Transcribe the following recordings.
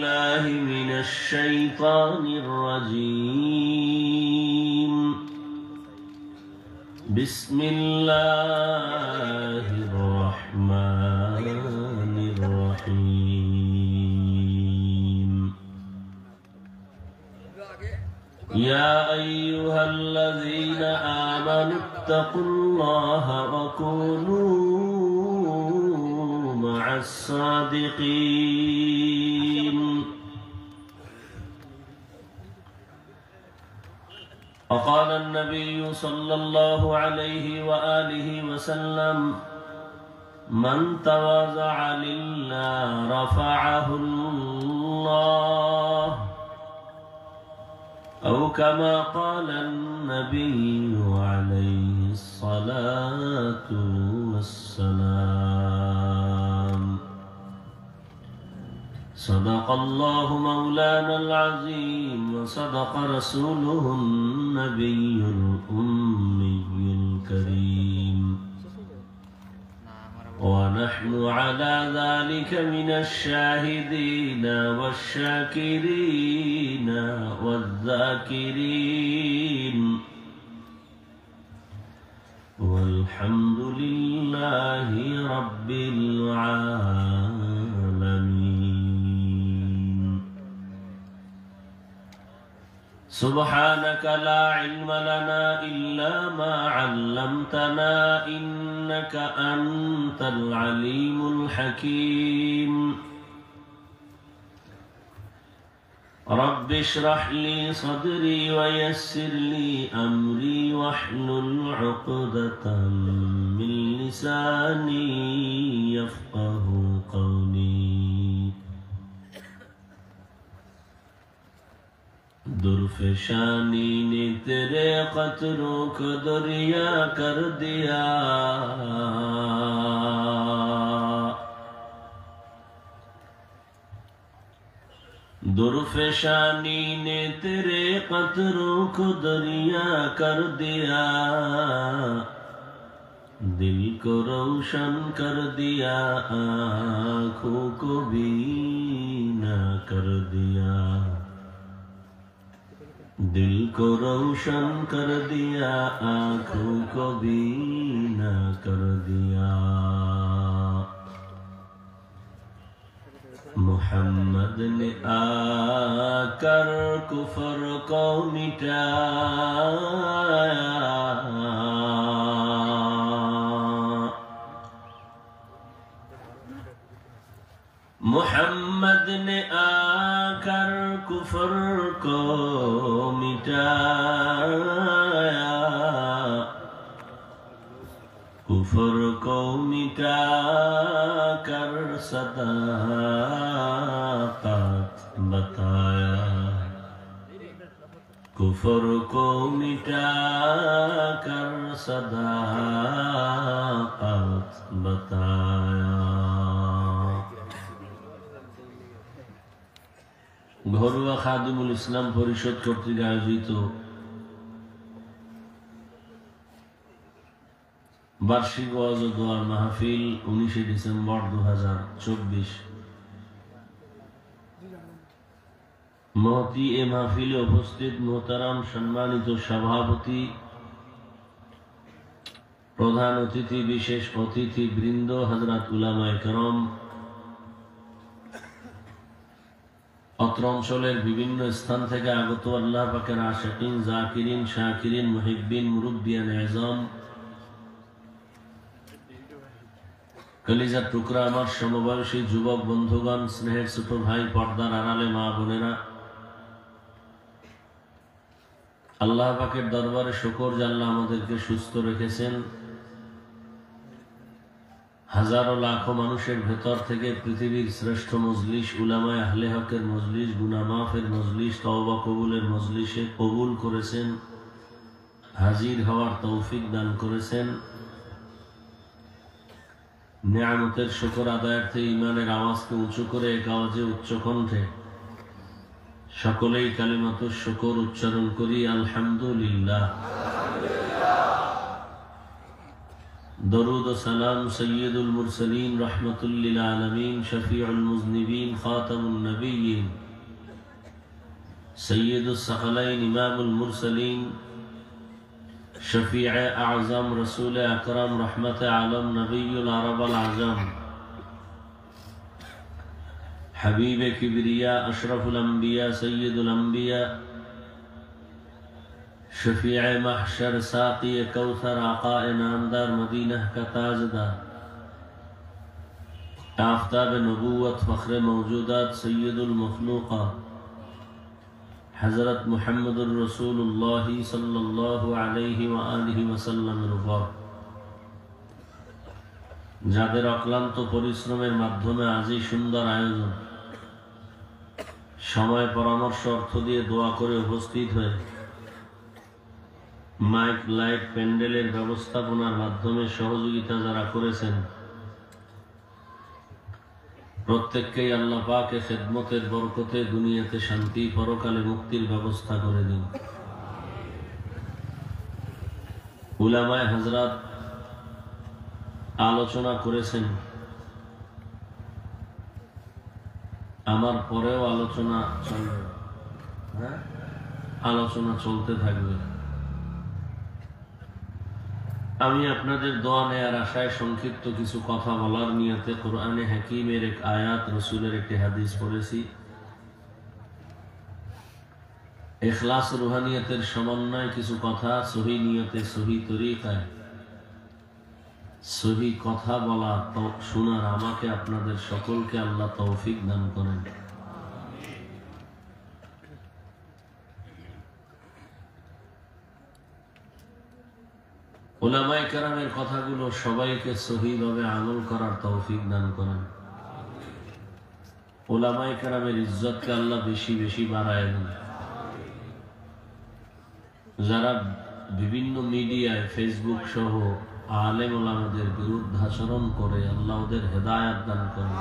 بالله من الشيطان الرجيم بسم الله الرحمن الرحيم يا أيها الذين آمنوا اتقوا الله وكونوا مع الصادقين وقال النبي صلى الله عليه وآله وسلم من تواضع لله رفعه الله أو كما قال النبي عليه الصلاة والسلام صدق الله مولانا العظيم وصدق رسوله النبي الأمي الكريم ونحن على ذلك من الشاهدين والشاكرين والذاكرين والحمد لله رب العالمين سبحانك لا علم لنا إلا ما علمتنا إنك أنت العليم الحكيم رب اشرح لي صدري ويسر لي أمري واحلل عقدة من لساني يفقه قولي درفشانی نے تیرے قطروں کو دریا کر دیا درفشانی نے تیرے قطروں کو دریا کر دیا دل کو روشن کر دیا آنکھوں کو بینا کر دیا दिल को रोशन कर दिया आँखों को बीना कर दिया मोहम्मद ने आकर कुफर को मिटाया मोहम्मद ने आकर कुफर को मिटाया कुफर को मिटा कर सदाकत बताया कुफर को मिटा कर सदाकत बताया ঘরোয়া খাদিমুল ইসলাম পরিষদ কর্তৃক আয়োজিত বার্ষিক ওয়াজ ও দোয়ার মাহফিল 19 ডিসেম্বর 2024 মহতি এ মাহফিলে উপস্থিত মোহতারাম সম্মানিত সভাপতি প্রধান অতিথি বিশেষ অতিথি বৃন্দ হযরত উলামায়ে কেরাম অত্র অঞ্চলের বিভিন্ন স্থান থেকে আগত আল্লাহ পাকের আশিকিন জাকিরিন শাকিরিন মুহিব্বিন মুরব্বিয়ান আযম কলিজার টুকরা আমার সমবয়সী যুবক বন্ধুগণ স্নেহের ছোট ভাই পর্দার আড়ালে মা বোনেরা আল্লাহ পাকের দরবারে শুকর যে আল্লাহ আমাদেরকে সুস্থ রেখেছেন হাজারো লাখো মানুষের ভেতর থেকে পৃথিবীর শ্রেষ্ঠ মজলিস উলামায়ে আহলে হকের মজলিস গুনাহ মাফের মজলিস তওবা কবুলের মজলিসে কবুল করেছেন হাজির হওয়ার তৌফিক দান করেছেন নিয়ামতের শুকর আদায়ার্থে ঈমানের আওয়াজকে উঁচু করে এক আওয়াজে উচ্চ কণ্ঠে সকলেই কালিমাতুশ শুকর উচ্চারণ করি আলহামদুলিল্লাহ दरूद व सलाम सय्यदुल मुरसलीन रहमतुल लिल आलमीन शफीउल मुज़निबीन खातमुन नबिय्यीन सय्यदुस सकलैन इमामुल मुरसलीन शफीअ आज़म रसूल अकरम रहमत आलम नबियुल अरब अल आज़म हबीब किबरिया अशरफुल अंबिया सय्यदुल अंबिया शफीअ महशर साक़ी कौसर आक़ाए नामदार मदीना का ताजदार आफ़ताब नबूवत फ़ख्र मौजूदात सय्यदुल मखलूक़ात हज़रत मुहम्मदुर रसूलुल्लाह सल्लल्लाहु अलैहि व आलिहि वसल्लम যাদের অক্লান্ত পরিশ্রমের মাধ্যমে আজ এই সুন্দর আয়োজন সময় পরামর্শ অর্থ দিয়ে দোয়া করে উপস্থিত হয়ে মাইক লাইট প্যান্ডেলের ব্যবস্থাপনার মাধ্যমে সহযোগিতা যারা করেছেন প্রত্যেককেই আল্লাহ পাকে খেদমতের বরকতে দুনিয়াতে শান্তি পরকালে মুক্তির ব্যবস্থা করে দিন। উলামায়ে হযরত আলোচনা করেছেন, আমার পরেও আলোচনা চলবে, আলোচনা চলতে থাকবে। আমি আপনাদের দোয়া নেয়ার আশায় সংক্ষিপ্ত কিছু কথা বলার নিয়তে কোরআনে হাকিমের এক আয়াত রসুলের একটি হাদিস পড়েছি। ইখলাস রুহানিয়তের সমন্বয়ে কিছু কথা সহি নিয়তে সহি তরিকায় সহি কথা বলা শোনার আমাকে আপনাদের সকলকে আল্লাহ তৌফিক দান করেন। উলামায়ে কেরামের কথাগুলো সবাইকে সহিভাবে আমল করার তৌফিক দান করেন। উলামায়ে কেরামের ইজ্জতকে আল্লাহ বেশি বেশি বাড়ায় দেন। যারা বিভিন্ন মিডিয়ায় ফেসবুক সহ আলেম ওলামাদের বিরুদ্ধাচরণ করে আল্লাহ ওদের হেদায়েত দান করেন।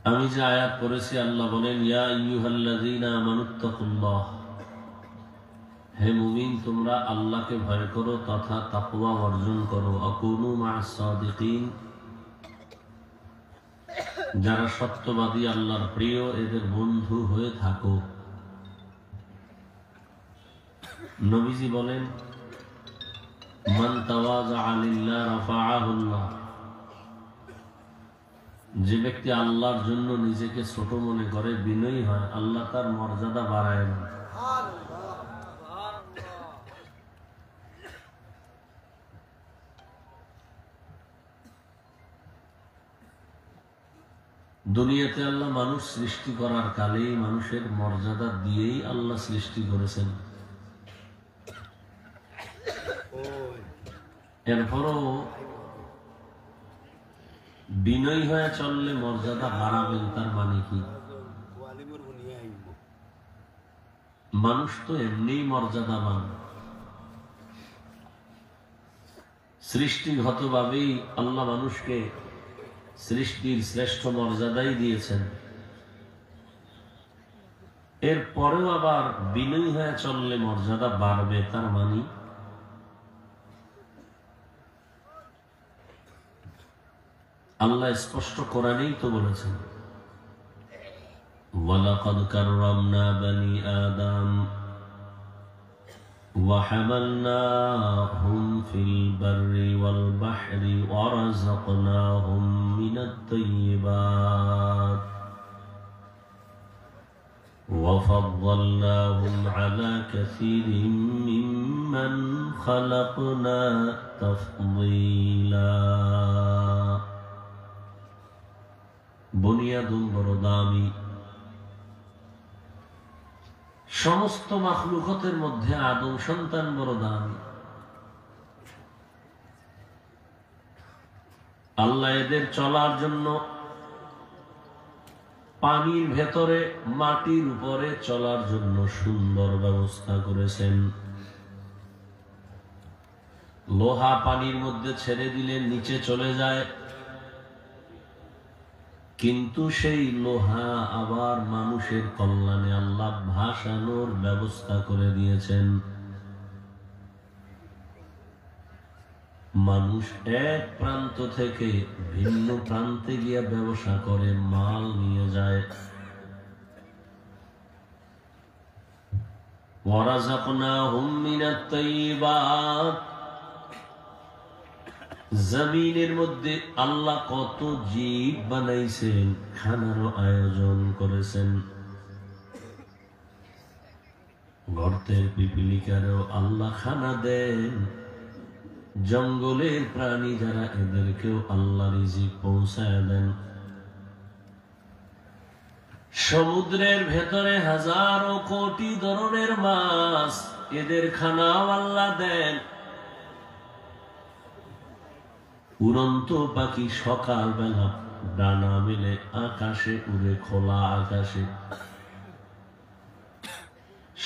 আমি যে আয়াত পড়েছি আল্লাহ বলেন, ইয়া আইয়ুহাল্লাযীনা আমানুত্তাকুল্লাহ, হে মুমিন তোমরা আল্লাহকে ভয় করো তথা তাকওয়া অর্জন করো। আকুনু মা'আস সাদিকিন, যারা সত্যবাদী আল্লাহর প্রিয় এদের বন্ধু হয়ে থাকো। নবীজি বলেন, মান তাওয়াযা লিল্লাহ রাফাআহুল্লাহ, যে ব্যক্তি আল্লাহর জন্য নিজেকে ছোট মনে করে বিনয়ী হয় আল্লাহ তার মর্যাদা বাড়ায় দেন। দুনিয়াতে আল্লাহ মানুষ সৃষ্টি করার কালেই মানুষের মর্যাদা দিয়েই আল্লাহ সৃষ্টি করেছেন। এরপরও বিনয়ী হয়ে চললে মর্যাদা বাড়াবেন, তার মানে কি? মানুষ তো এমনিই মর্যাদাবান, সৃষ্টিগতভাবেই আল্লাহ মানুষকে সৃষ্টির শ্রেষ্ঠ মর্যাদাই দিয়েছেন। এর পরেও আবার বিনয়ী হয়ে চললে মর্যাদা বাড়বে, তার মানে আল্লাহ স্পষ্ট কোরআনেই তো বলেছেন, ওয়ালাকাদ কাররামনা বানি আদম ওয়া হামালনাহুম ফিল বাররি ওয়াল বাহরি ওয়া রাযাকনাহুম মিনাত তাইয়্যিবাত ওয়া ফাদ্দালনাহুম আলা কাসীরিম মিম্মান খালাকনা তাফদীলা। বনি আদম বড় দামি, সমস্ত মাখলুকাতের মধ্যে আদম সন্তান বড় দামি। আল্লাহ এদের চলার জন্য পানির ভেতরে মাটির উপরে চলার জন্য সুন্দর ব্যবস্থা করেছেন। লোহা পানির মধ্যে ছেড়ে দিলে নিচে চলে যায়, কিন্তু সেই লোহা আবার মানুষের কল্যাণে আল্লাহ ভাসানোর ব্যবস্থা করে দিয়েছেন। মানুষ এক প্রান্ত থেকে ভিন্ন প্রান্তে গিয়ে ব্যবসা করে মাল নিয়ে যায়। ওয়ারাযাকনাহুম মিনাত তাইয়্যিবাত, জমিনের মধ্যে আল্লাহ কত জীব বানাইছেন, খানারও আয়োজন করেছেন। গর্তের পিপিলিকারও আল্লাহ খানা দেন। জঙ্গলের প্রাণী যারা, এদেরকেও আল্লাহ রিজিক পৌঁছায় দেন। সমুদ্রের ভেতরে হাজারো কোটি ধরনের মাছ, এদের খানাও আল্লাহ দেন। উড়ন্ত পাখি সকালবেলা ডানা মেলে আকাশে উড়ে, খোলা আকাশে।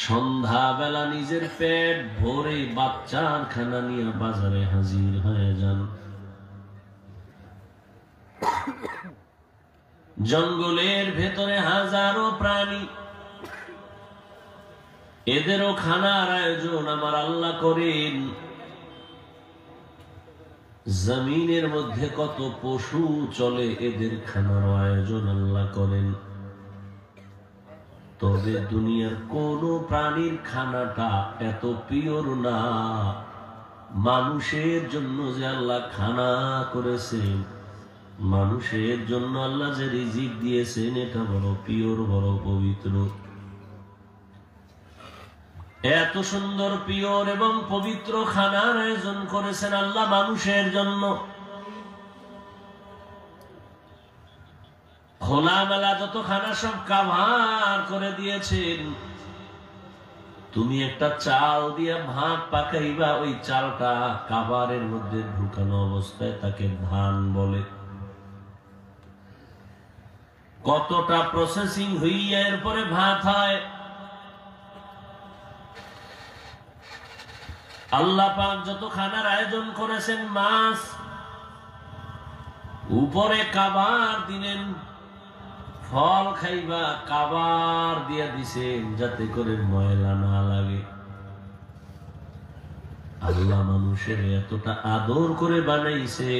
সন্ধ্যাবেলা নিজের পেট ভরে বাচ্চার খানা নিয়ে বাজারে হাজির হয়ে যান। জঙ্গলের ভেতরে হাজারো প্রাণী, এদেরও খানার আয়োজন আমার আল্লাহ করেন। জমিনের মধ্যে কত পশু চলে, এদের খানার আয়োজন আল্লাহ করেন। তবে দুনিয়ার কোন প্রাণীর খানাটা এত পিওর না। মানুষের জন্য যে আল্লাহ খানা করেছেন, মানুষের জন্য আল্লাহ যে রিজিক দিয়েছেন, এটা বড় পিওর, বড় পবিত্র। এত সুন্দর পিওর এবং পবিত্র খানার আয়োজন করেছেন আল্লাহ মানুষের জন্য। খোলামেলা যত খানা সব কাভার করে দিয়েছেন। তুমি একটা চাল দিয়ে ভাত পাকাইবা, ওই চালটা কাভারের মধ্যে ঢুকানো অবস্থায় তাকে ধান বলে। কতটা প্রসেসিং হইয়া এরপরে ভাত হয়। আল্লাহ পাক যত খানার আয়োজন করেছেন, মাছ উপরে কাবার দিলেন, ফল খাইবা কাবার দিয়া দিছেন যাতে করে ময়লা না লাগে। আল্লাহ মানুষের এতটা আদর করে বানাইছে।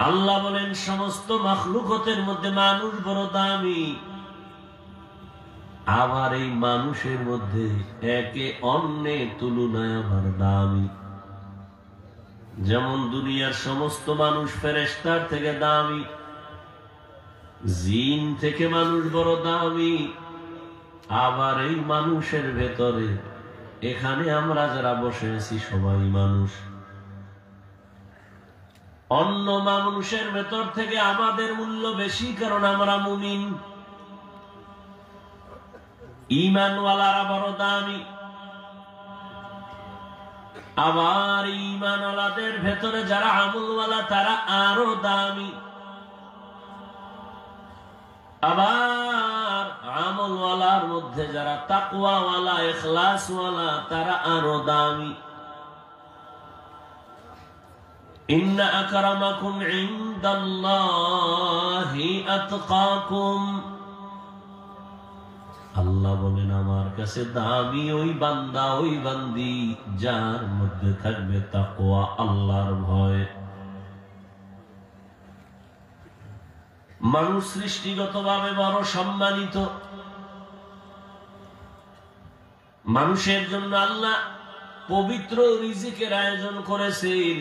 আল্লাহ বলেন সমস্ত মাখলুকতের মধ্যে মানুষ বড় দামি। আবার এই মানুষের মধ্যে একে অন্যের তুলনায় আবার দামি। যেমন দুনিয়ার সমস্ত মানুষ ফেরেশতার থেকে দামি, জিন থেকে মানুষ বড় দামি। আবার এই মানুষের ভেতরে, এখানে আমরা যারা বসে আছি সবাই মানুষ। অন্য মানুষের ভেতর থেকে আমাদের মূল্য বেশি, কারণ আমরা মুমিন। ঈমানওয়ালারা বড় দামি। আবার ঈমানওয়ালাদের ভেতরে যারা আমলওয়ালা, তারা আরো দামি। আবার আমলওয়ালার মধ্যে যারা তাকওয়াওয়ালা, ইখলাসওয়ালা, তারা আরো দামি। ইন্না আকরামাকুম ইনদাল্লাহি আতকাকুম। আল্লাহ বলেন আমার কাছে দামি ওই বান্দা, ওই বান্দি যার মধ্যে থাকবে তাকওয়া, আল্লাহর ভয়। মানুষ সৃষ্টিগতভাবে বড় সম্মানিত। মানুষের জন্য আল্লাহ পবিত্র রিজিকের আয়োজন করেছেন।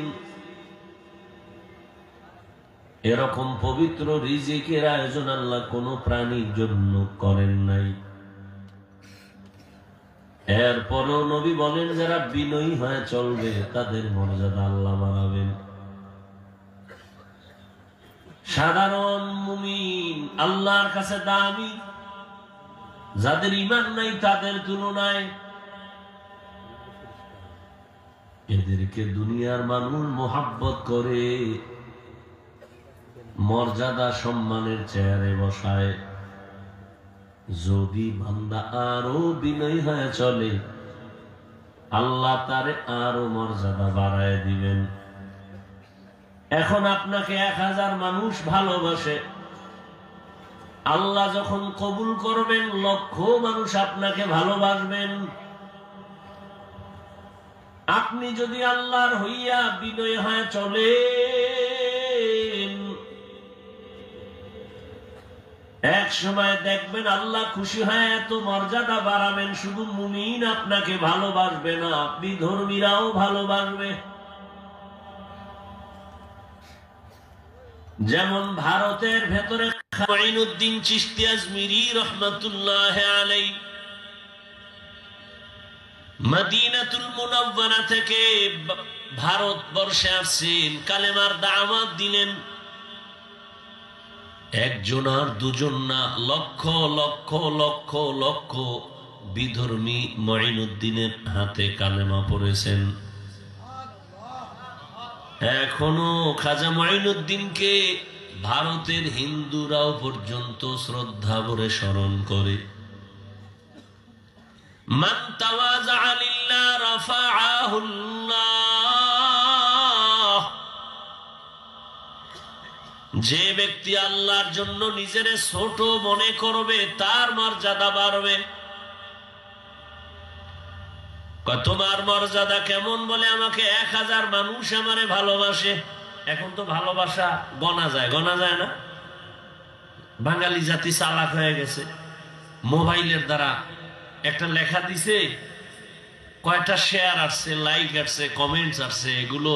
এরকম পবিত্র রিজিকের আয়োজন আল্লাহ কোন প্রাণীর জন্য করেন নাই। এরপরও নবী বলেন যারা বিনয়ী হয়ে চলবে তাদের মর্যাদা আল্লাহ বাড়াবেন। সাধারণ মুমিন আল্লাহর কাছে দামি, যাদের ঈমান নাই তাদের তুলনায়। এদেরকে দুনিয়ার মানুষ মোহাব্বত করে, মর্যাদা সম্মানের চেয়ারে বসায়। যদি বান্দা আরো বিনয়ী হয়ে চলে, আল্লাহ তারে আরো মর্যাদা বাড়ায় দিবেন। এখন আপনাকে 1000 মানুষ ভালোবাসে, আল্লাহ যখন কবুল করবেন, লক্ষ মানুষ আপনাকে ভালোবাসবেন। আপনি যদি আল্লাহর হইয়া বিনয় হয়ে চলেন, এক সময় দেখবেন আল্লাহ খুশি হয় এত মর্যাদা বাড়াবেন, শুধু মুমিন আপনাকে ভালোবাসবে না, আপনি ধর্মীরাও ভালোবাসবে। যেমন ভারতের ভেতরে মাইনুদ্দিন চিশতি আজমিরি রহমাতুল্লাহ আলাইহি মদিনাতুল মুনাওয়ারা থেকে ভারতবর্ষে আসছেন, কালেমার দাওয়াত দিলেন। একজন আর দুজন না, লক্ষ লক্ষ লক্ষ লক্ষ বিধর্মী মাইনুদ্দিনের হাতে কালেমা পড়েছেন। এখনো খাজা মাইনুদ্দিনকে ভারতের হিন্দুরাও পর্যন্ত শ্রদ্ধা ভরে স্মরণ করে। মান তাওয়াজা লিল্লাহ রাফাআহুল্লাহ, যে ব্যক্তি আল্লাহর জন্য নিজের ছোট মনে করবে তার মর্যাদা বাড়বে। তোমার মর্যাদা কেমন? বলে আমাকে 1000 মানুষ আমারে ভালোবাসে। এখন তো ভালোবাসা গণা যায়, গণা যায় না। বাঙালি জাতি চালাক হয়ে গেছে, মোবাইলের দ্বারা একটা লেখা দিছে, কয়টা শেয়ার আসছে, লাইক আসছে, কমেন্টস আসছে, এগুলো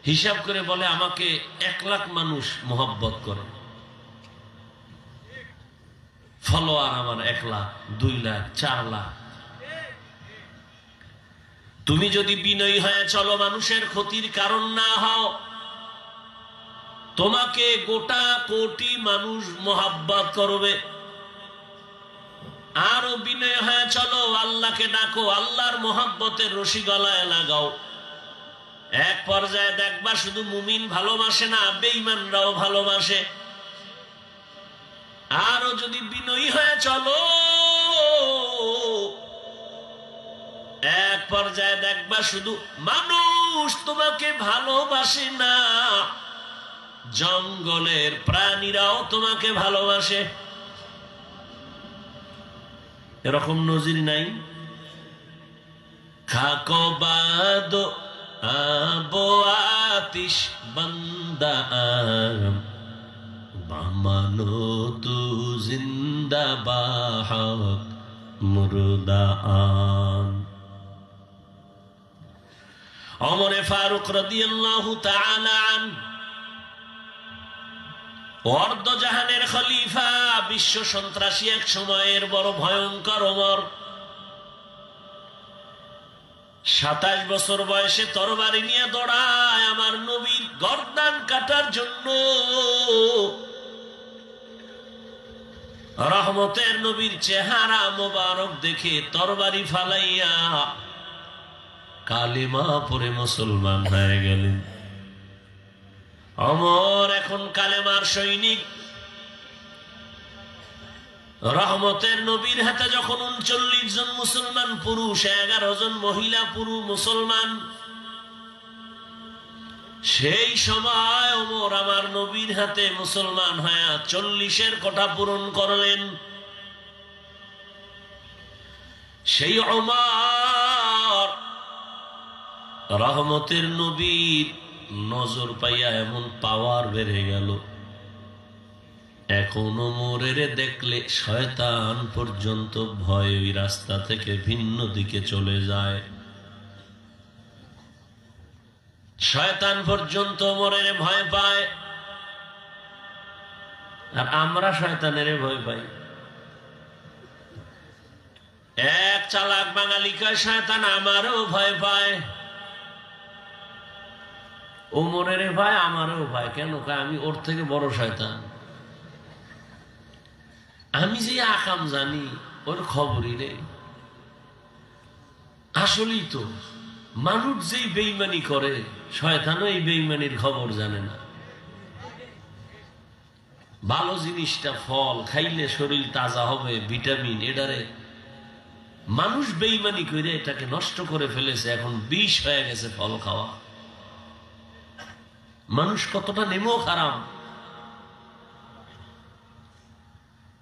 হিসাব করে বলে আমাকে 1 লাখ মানুষ মোহাব্বত করে, ফলোয়ার আমার 1 লাখ, 2 লাখ, 4 লাখ। তুমি যদি বিনয়ী হয়ে চলো, মানুষের ক্ষতির কারণ না হও, তোমাকে গোটা কোটি মানুষ মোহাব্বত করবে। আরো বিনয় হয়ে চলো, আল্লাহকে ডাকো, আল্লাহর মোহাব্বতের রশি গলায় লাগাও। এক পর্যায়ে দেখবা শুধু মুমিন ভালোবাসে না, বেঈমানরাও ভালোবাসে। আরো যদি বিনয়ী হয়ে চলো, এক পর্যায়ে দেখবা শুধু মানুষ তোমাকে ভালোবাসে না, জঙ্গলের প্রাণীরাও তোমাকে ভালোবাসে। এরকম নজির নাই? খাকো বাদ আবো আতিশ বান্দা বামানো তু জিন্দা বাহক মুর্দা আন। ওমর ফারুক রাদিয়াল্লাহু তাআলা আনহু, অর্ধজাহানের খলিফা, বিশ্ব সন্ত্রাসী এক সময়ের বড় ভয়ঙ্কর ওমর, 27 বছর বয়সে তরবারি নিয়ে দৌড়ায় আমার নবীর গর্দান কাটার জন্য। রহমতের নবীর চেহারা মোবারক দেখে তরবারি ফালাইয়া কালিমা পড়ে মুসলমান হয়ে গেলেন। ওমর এখন কালেমার সৈনিক। রহমতের নবীর হাতে যখন 39 জন মুসলমান পুরুষ, 11 জন মহিলা পুরুষ মুসলমান, সেই সময় ওমর আমার নবীর হাতে মুসলমান হয়ে 40-এর কোটা পূরণ করলেন। সেই ওমর রহমতের নবীর নজর পাইয়া এমন পাওয়ার বেড়ে গেল, এখন ওমরের দেখলে শয়তান পর্যন্ত ভয় ওই রাস্তা থেকে ভিন্ন দিকে চলে যায়। শয়তান পর্যন্ত ওমরের ভয় পায়, আর আমরা শয়তানের ভয় পাই। এক চালাক বাঙালি কয় শয়তান আমারও ভয় পায়। ওমরের ভয় আমারও ভয়। কেন? আমি ওর থেকে বড় শয়তান। আমি যে আকাম জানি ওর খবরই নেই। আসলেই তো মানুষ যেই বেঈমানি করে, শয়তানও এই বেঈমানির খবর জানে না। ভালো জিনিসটা, ফল খাইলে শরীর তাজা হবে, ভিটামিন, এটারে মানুষ বেঈমানি করে এটাকে নষ্ট করে ফেলেছে। এখন বিষ হয়ে গেছে ফল খাওয়া। মানুষ কতটা নেমো খারাপ।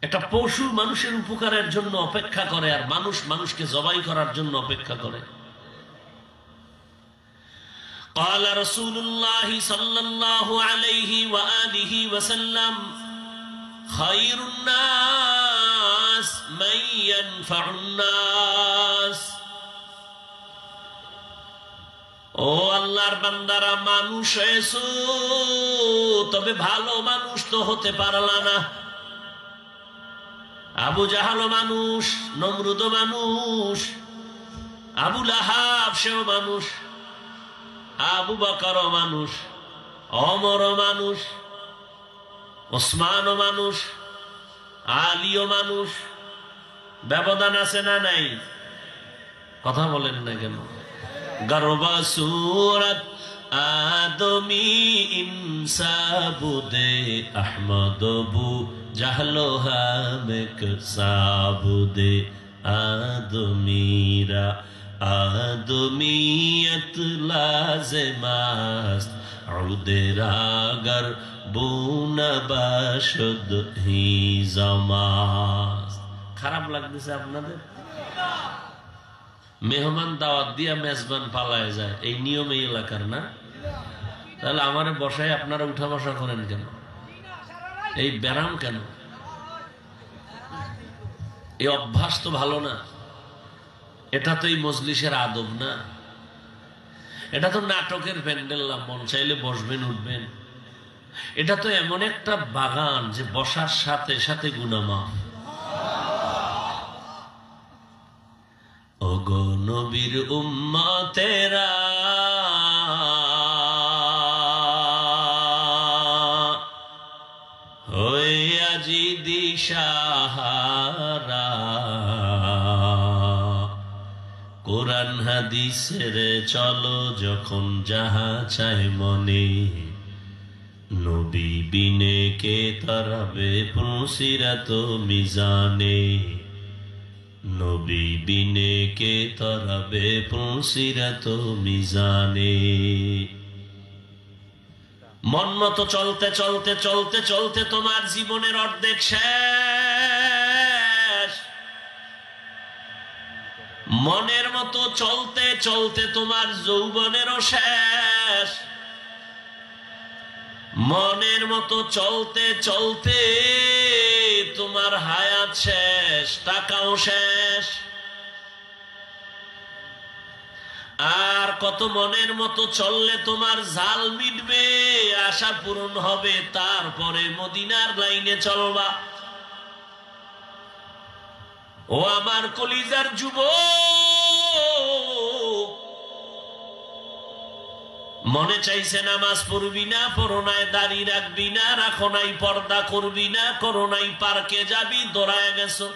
একটা পশু মানুষের উপকারের জন্য অপেক্ষা করে, আর মানুষ মানুষকে জবাই করার জন্য অপেক্ষা করে। قال رسول الله صلى الله عليه وآله وسلم خير الناس من ينفع الناس ও আল্লাহর বান্দারা, মানুষ হয়েছো তবে ভালো মানুষ তো হতে পারলা না। আবু জাহালও মানুষ, নমরুদও মানুষ, আবু লাহাব সেও মানুষ, আবু বকরও মানুষ, ওমরও মানুষ, ওসমানও মানুষ, আলীও মানুষ। ব্যবধান আছে না নাই? কথা বলেন না কেন? গর্বা সুরত আদমি ইনসাবুদে আহমদবু জাহলো হামেক সাবুদে আদমিরা আদমিয়ত লাজমাস উদেরাগর বুনবাশদ হি জামাস। খারাপ লাগতেছে আপনাদের? মেহমান দাওয়াত দিয়া মেজবান পালায় যায়, এই নিয়ম এই এলাকার না? তাহলে আমারে বসায় আপনারা উঠা বসা করেন কেন? এই ব্যারাম কেন? এই অভ্যাস তো ভালো না। এটা তো এই মজলিসের আদব না। এটা তো নাটকের প্যান্ডেল না, মন চাইলে বসবেন উঠবেন। এটা তো এমন একটা বাগান যে বসার সাথে সাথে গুনাহ মাফ। ওগো নবীর উম্মতেরা, হয়ে আজি দিশাহারা, কোরআন হাদিসের চলো যখন যাহা চায় মনে, নবী বিনে কে তারাবে পুলসিরাত মিজানে, নবী বিনে কে তারাবে পুলসিরাত মিজানে। মন মতো চলতে চলতে চলতে চলতে তোমার জীবনের অর্ধেক শেষ। মনের মতো চলতে চলতে তোমার যৌবনেরও শেষ। মনের মতো চলতে চলতে তোমার হায়াত শেষ, টাকাও শেষ। আর কত মনের মতো চললে তোমার জাল মিটবে, আশা পূরণ হবে, তারপরে মদিনার লাইনে চলবা। ও আমার কলিজার যুবক, মনে চাইছে নামাজ পড়বি না, পড়ো নাই, দাড়ি রাখবি না, রাখো নাই, পর্দা করবি না, করো নাই, পার্কে যাবি, দৌড়ায় গেছো।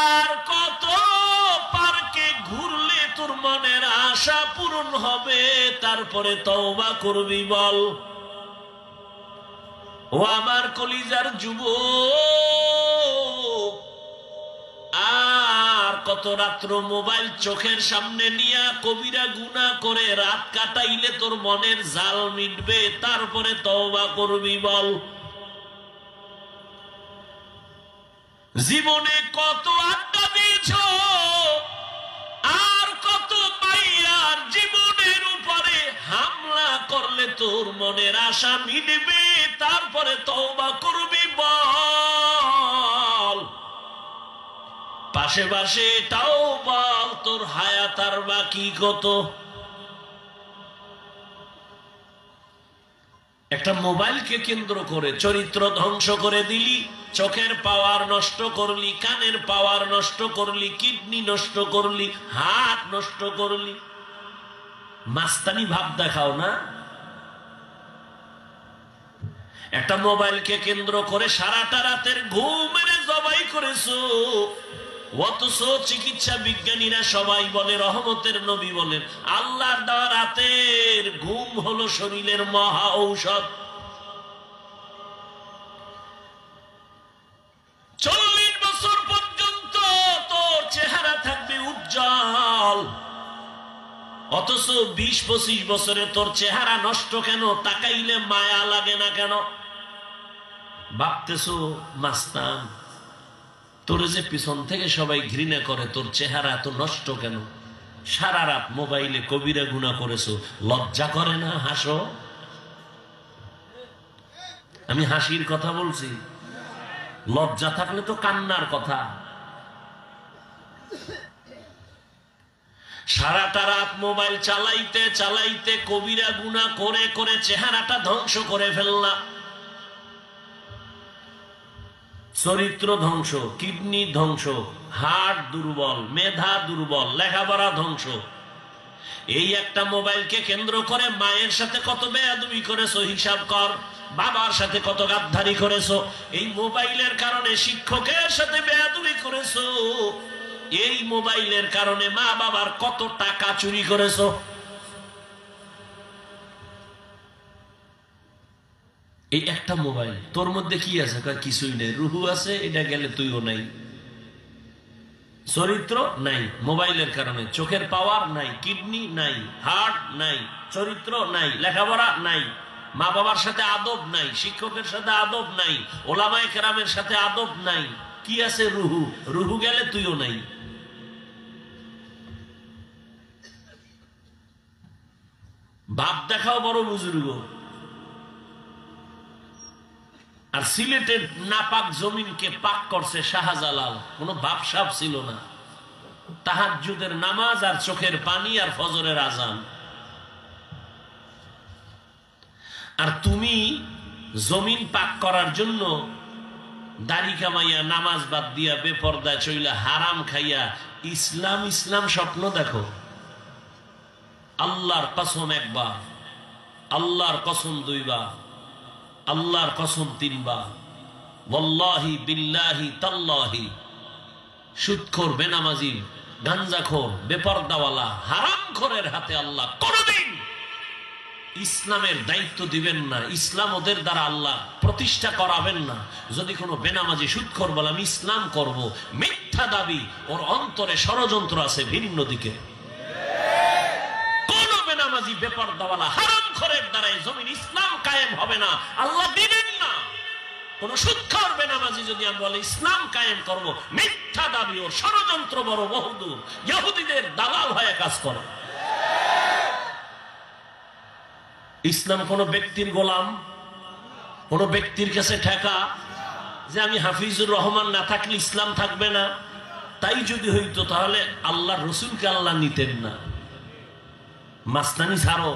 আর কত পার্কে ঘুরলে তোর মনের আশা পূরণ হবে, তারপরে তওবা করবি বল? ও আমার কলিজার যুবক, আর কত রাত্র মোবাইল চোখের সামনে নিয়া কবিরা গুনাহ করে রাত কাটাইলে তোর মনের জাল মিটবে, তারপরে তওবা করবি বল? জীবনে কত আড্ডা দিয়েছ, আর কত মাইয়ার জীবনের উপরে হামলা করলে তোর মনের আশা মিটবে, তারপরে তওবা করবি বল? পাশে পাশে এটাও বল, তোর হায়াত আর বাকি কত? একটা মোবাইলকে কেন্দ্র করে চরিত্র ধ্বংস করে দিলি, চোখের পাওয়ার নষ্ট করলি, কানের পাওয়ার নষ্ট করলি, কিডনি নষ্ট করলি, হার্ট নষ্ট করলি। মাস্তানি ভাব দেখাও না? একটা মোবাইলকে কেন্দ্র করে সারাটা রাতের ঘুমের জবাই করেছো, অথচ চিকিৎসা বিজ্ঞানীরা সবাই বলে, রহমতের নবী বলেন, আল্লাহর দেওয়া রাতের ঘুম হলো শরীরের মহা ঔষধ। 40 বছর পর্যন্ত তোর চেহারা থাকবে উজ্জ্বল, অথচ 20-25 বছরে তোর চেহারা নষ্ট কেন? তাকাইলে মায়া লাগে না কেন? ভাবতেছো মাস্তান, তোর যে পিছন থেকে সবাই ঘৃণা করে, তোর চেহারা এত নষ্ট কেন? সারা রাত মোবাইলে কবিরা গুনাহ করেছো, লজ্জা করে না? হাসো। আমি হাসির কথা বলছি, লজ্জা থাকলে তো কান্নার কথা। সারাটা রাত মোবাইল চালাইতে চালাইতে কবিরা গুনাহ করে করে চেহারাটা ধ্বংস করে ফেললা, চরিত্র ধ্বংস, কিডনি ধ্বংস, হার্ট দুর্বল, মেধা দুর্বল, লেখাপড়া ধ্বংস। এই একটা মোবাইলকে কেন্দ্র করে মায়ের সাথে কত বেয়াদবি করেছো হিসাব কর, বাবার সাথে কত গাদ্দারি করেছো। এই মোবাইলের কারণে শিক্ষকের সাথে বেয়াদবি করেছো, এই মোবাইলের কারণে মা বাবার কত টাকা চুরি করেছো। এই একটা মোবাইল, তোর মধ্যে কি আছে? কিছুই নেই। রুহু আছে, এটা গেলে তুইও নাই, চরিত্র নাই মোবাইলের কারণে, চোখের পাওয়ার নাই, কিডনি নাই, হার্ট নাই, চরিত্র নাই, লেখাপড়া নাই, মা বাবার সাথে আদব নাই, শিক্ষকের সাথে আদব নাই, ওলামায়ে কেরামের সাথে আদব নাই। কি আছে? রুহু। রুহু গেলে তুইও নাই। বাপ দেখাও বড় বুজুর্গ। আর সিলেটের নাপাক জমিনকে পাক করছে শাহজালাল। কোন বাপ সাপ ছিল না, তাহাজ্জুদের নামাজ আর চোখের পানি আর ফজরের আজান। আর তুমি জমিন পাক করার জন্য দাড়ি কামাইয়া, নামাজ বাদ দিয়া, বেপর্দা চইলা, হারাম খাইয়া ইসলাম ইসলাম স্বপ্ন দেখো। আল্লাহর কসম একবার, আল্লাহর কসম দুইবার, আল্লাহর কসম তিনবার, ওয়াল্লাহি বিল্লাহি তাল্লাহি, সুদখোর, বেনামাজি, গাঞ্জাখোর, বেপরদাওয়ালা, হারামখোরের হাতে আল্লাহ কোনদিন ইসলামের দায়িত্ব দিবেন না। ইসলাম ওদের দ্বারা আল্লাহ প্রতিষ্ঠা করাবেন না। যদি কোনো বেনামাজি সুদখোর বলে আমি ইসলাম করব, মিথ্যা দাবি, ওর অন্তরে ষড়যন্ত্র আছে ভিন্ন দিকে। কোন বেনামাজি, বেপরদাওয়ালা, হারামখোরের দ্বারা জমিন ইসলাম কায়েম হবে না, আল্লাহ দিবেন না। কোন সুদখোর বেনামাজি যদি আমি বলে ইসলাম কায়েম করব, মিথ্যা দাবি, ওর ষড়যন্ত্র বড় বহুদূর, ইহুদিদের দালাল হয়ে কাজ করে। ইসলাম কোন ব্যক্তির গোলাম, কোন ব্যক্তির কাছে ঠেকা যে আমি হাফিজুর রহমান না থাকলে ইসলাম থাকবে না। তাই যদি হইতো তাহলে আল্লাহর রসুলকে আল্লাহ নিতেন না। মাস্তানি ছাড়ো।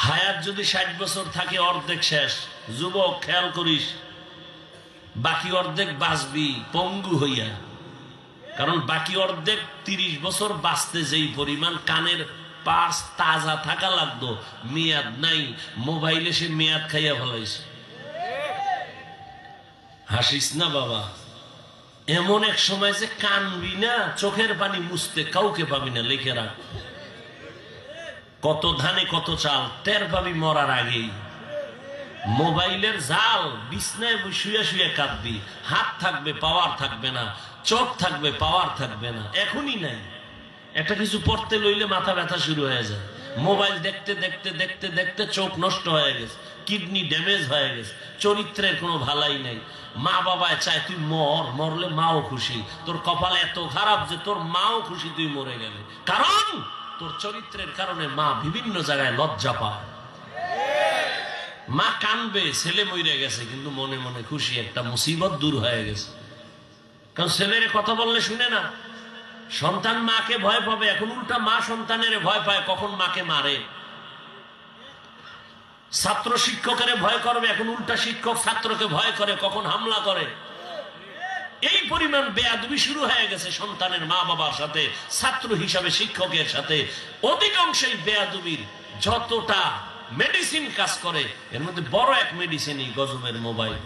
হায়াত যদি 60 বছর থাকে, অর্ধেক শেষ। যুবক খেয়াল করিস, বাকি অর্ধেক বাঁচবি পঙ্গু হইয়া। কারণ বাকি অর্ধেক 30 বছর বাঁচতে যেই পরিমাণ কানের পাশ তাজা থাকা লাগতো, মেয়াদ নাই। মোবাইলে সে মেয়াদ খাইয়া ফেলাইছে। হাসিস না বাবা, এমন এক সময় যে কানবি না, চোখের পানি মুছতে কাউকে পাবি না। লিখে রাখ, কত ধানে কত চাল টের পাবি মরার আগেই। মোবাইলের জাল, বিছনায় শুয়ে শুয়ে কাঁদবি। হাত থাকবে, পাওয়ার থাকবে না, চোখ থাকবে, পাওয়ার থাকবে না। এখনই নাই। একটা কিছু পড়তে লইলে মাথা ব্যথা শুরু হয়ে যায়। মোবাইল দেখতে দেখতে দেখতে দেখতে চোখ নষ্ট হয়ে গেছে, কিডনি ড্যামেজ হয়ে গেছে, চরিত্রের কোনো ভালাই নাই। মা বাবায় চায় তুই মর, মরলে মাও খুশি। তোর কপাল এত খারাপ যে তোর মাও খুশি তুই মরে গেলে, কারণ তোর চরিত্রের কারণে মা বিভিন্ন জায়গায় লজ্জা পায়। মা কানবে, ছেলে মরে গেছে, কিন্তু মনে মনে খুশি, একটা মুসিবত দূর হয়ে গেছে। কারণ ছেলের কথা বললে শুনে না। সন্তান মাকে ভয় পাবে, এখন উল্টা মা সন্তানের ভয় পায়, কখন মাকে মারে। ছাত্র শিক্ষকের ভয় করবে, এখন উল্টা শিক্ষক ছাত্রকে ভয় করে, কখন হামলা করে। এই পরিমাণ বেয়াদবি শুরু হয়ে গেছে সন্তানের মা বাবার সাথে, ছাত্র হিসাবে শিক্ষকের সাথে। অধিকাংশই বেয়াদবির যতটা মেডিসিন কাজ করে, এর মধ্যে বড় এক মেডিসিন এই গজবের মোবাইল।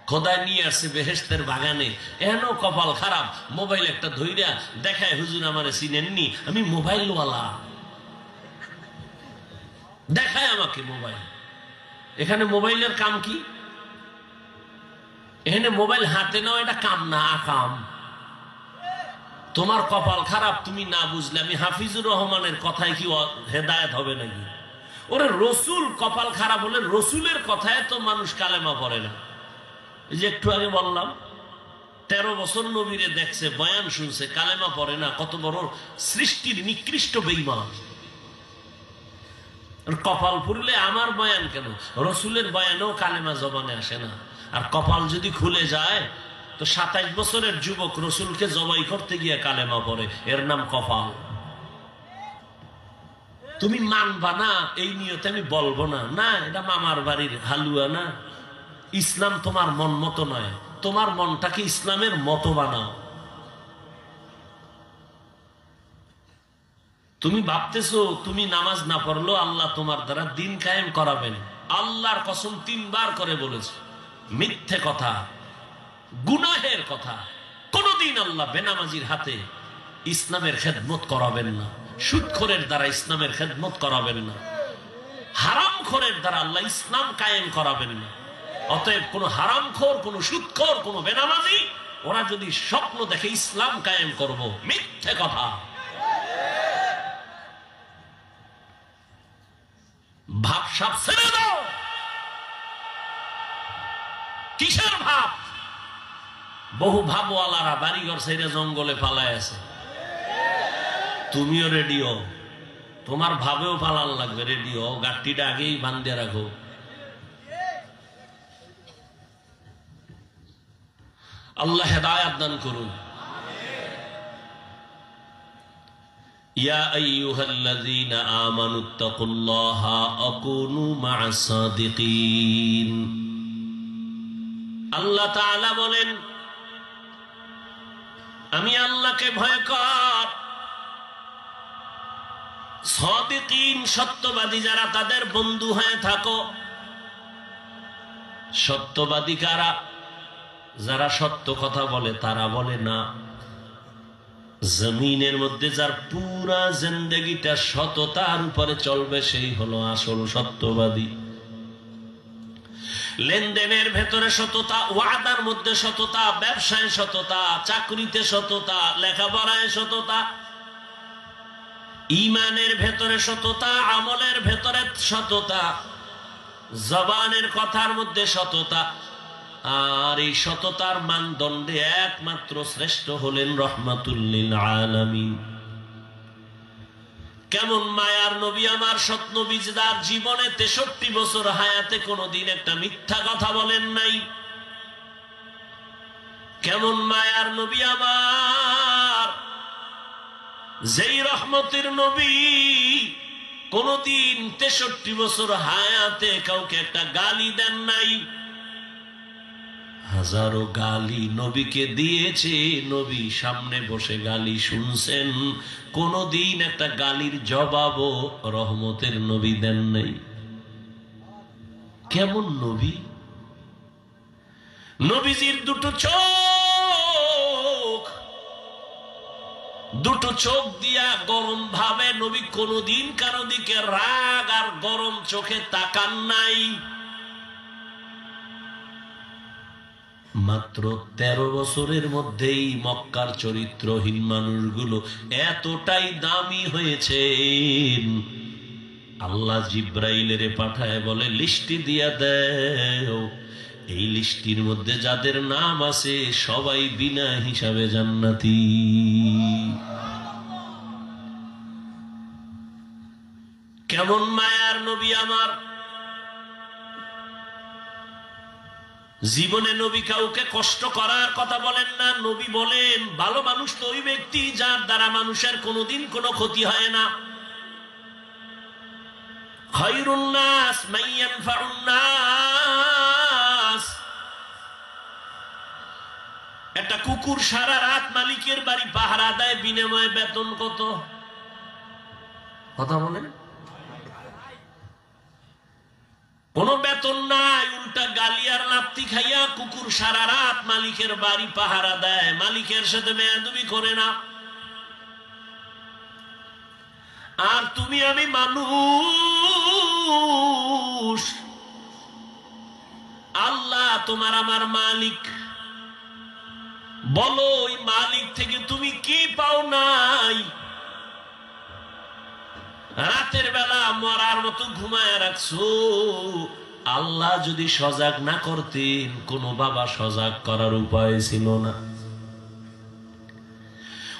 খোদায় নিয়ে আসছে বেহেশতের বাগানে, এন কপাল খারাপ, মোবাইল একটা ধইরা দেখায়, হুজুর আমারে চিনেননি, আমি মোবাইলওয়ালা। দেখায় আমাকে মোবাইল। এখানে মোবাইলের কাম কি? এখানে মোবাইল হাতে নাও, এটা কাম না, আকাম। তোমার কপাল খারাপ, তুমি না বুঝলে। আমি হাফিজুর রহমানের কথায় কি হেদায়েত হবে নাকি? ওরে রসুল কপাল খারাপ হলে রসুলের কথায় তো মানুষ কালেমা পড়ে না। এই যে একটু আগে বললাম, 13 বছর নবীরে দেখছে, বয়ান শুনছে, কালেমা পড়ে না। কত বড় সৃষ্টির নিকৃষ্ট বেঈমান। কপাল পুরলে আমার বয়ান কেন, রসুলের বয়ানেও কালেমা জবানে আসে না। আর কপাল যদি খুলে যায় তো 27 বছরের যুবক রসুলকে জবাই করতে গিয়ে কালেমা পড়ে, এর নাম কপাল। তুমি মানবা না এই নিয়তে আমি বলবো না, না এটা মামার বাড়ির হালুয়া না। ইসলাম তোমার মন মতো নয়, তোমার মনটাকে ইসলামের মতো বানাও। তুমি ভাবতেছো তুমি নামাজ না পড়লো আল্লাহ তোমার দ্বারা দিন কায়েম করাবেন। আল্লাহর কসম 3 বার করে বলেছে, মিথ্যে কথা, গুনাহের কথা। কোনদিন আল্লাহ বেনামাজির হাতে ইসলামের খেদমত করাবেন না, সুদখোরের দ্বারা ইসলামের খেদমত করাবেন না, হারামখোরের দ্বারা আল্লাহ ইসলাম কায়েম করাবেন না। অতএব কোন হারামখোর, কোন সুদখোর, কোন বেনামাজি ওরা যদি স্বপ্ন দেখে ইসলাম কায়েম করব, মিথ্যে কথা। ভাবসাব ছেড়ে দাও। কিসের ভাব? বহু ভাবওয়ালারা বাড়িঘর ছেড়ে জঙ্গলে পালায় আছে। তুমিও রেডিও, তোমার ভাবেও পালান লাগবে। রেডিও গাড়িটা আগেই বান্ধিয়ে রাখো। আল্লাহ হেদায়েত দান করুন। ইয়া আইয়ুহাল্লাযীনা আমানুত্তাকুল্লাহা ওয়া কুনু মা'আস সাদিকিন। আল্লাহ তাআলা বলেন, আমি আল্লাহকে ভয় কর। সাদিকিন সত্যবাদী যারা, তাদের বন্ধু হয়ে থাকো। সত্যবাদী কারা? যারা সত্য কথা বলে, তারা বলে না। জমিনের মধ্যে যার পুরা জিন্দেগিটা সততার উপরে চলবে, সেই হলো আসল সত্যবাদী। লেনদেনের ভেতরে সততা, ওয়াদার মধ্যে সততা, ব্যবসায় সততা, চাকরিতে সততা, লেখাপড়ায় সততা, ঈমানের ভেতরে সততা, আমলের ভেতরে সততা, জবানের কথার মধ্যে সততা। আর এই সততার মানদণ্ডে একমাত্র শ্রেষ্ঠ হলেন রহমাতুল লিল আলামিন। কেমন মায়ার নবী আমার, সৎ নবী, যার জীবনে 63 বছর হায়াতে কোনদিন একটা মিথ্যা কথা বলেন নাই। কেমন মায়ার নবী আমার, যেই রহমতের নবী কোনদিন 63 বছর হায়াতে কাউকে একটা গালি দেন নাই। হাজারো গালি নবীকে দিয়েছে, নবী সামনে বসে গালি শুনছেন, কোনদিন একটা গালির জবাবও রহমতের নবী দেন নাই। কেমন নবী? নবীজির দুটো চোখ দিয়া গরম ভাবে নবী কোনদিন কারো দিকে রাগ আর গরম চোখে তাকান নাই। মাত্র 13 বছরের মধ্যেই মক্কার চরিত্রহীন মানুষগুলো এতটাই দামি হয়েছে, আল্লাহ জিব্রাইলের পাঠায় বলে, লিস্টি দিয়া দেও। এই লিস্টির মধ্যে যাদের নাম আছে সবাই বিনা হিসাবে জান্নাতি। কেমন মায়ার নবী আমার, জীবনে নবী কাউকে কষ্ট করার কথা বলেন না। নবী বলেন, ভালো মানুষ তো ওই ব্যক্তি যার দ্বারা মানুষের কোনোদিন কোনো ক্ষতি হয় না। খায়রুন নাস মান ইয়ানফাউন নাস। একটা কুকুর সারা রাত মালিকের বাড়ি পাহারা দেয়, বিনিময়ে বেতন কত? কথা বলেন। কোন বেতন নাই, উল্টা গালি আর লাত্তি খাইয়া কুকুর সারা রাত মালিকের বাড়ি পাহারা দেয়, মালিকের সাথে বেয়াদবি করে না। আর তুমি আমি মানুষ, আল্লাহ তোমার আমার মালিক। বলো ওই মালিক থেকে তুমি কি পাও নাই? রাতের বেলা মরার মতো ঘুমায় রাখছো। আল্লাহ যদি সজাগ না করতেন, কোন বাবা সজাগ করার উপায় ছিল না।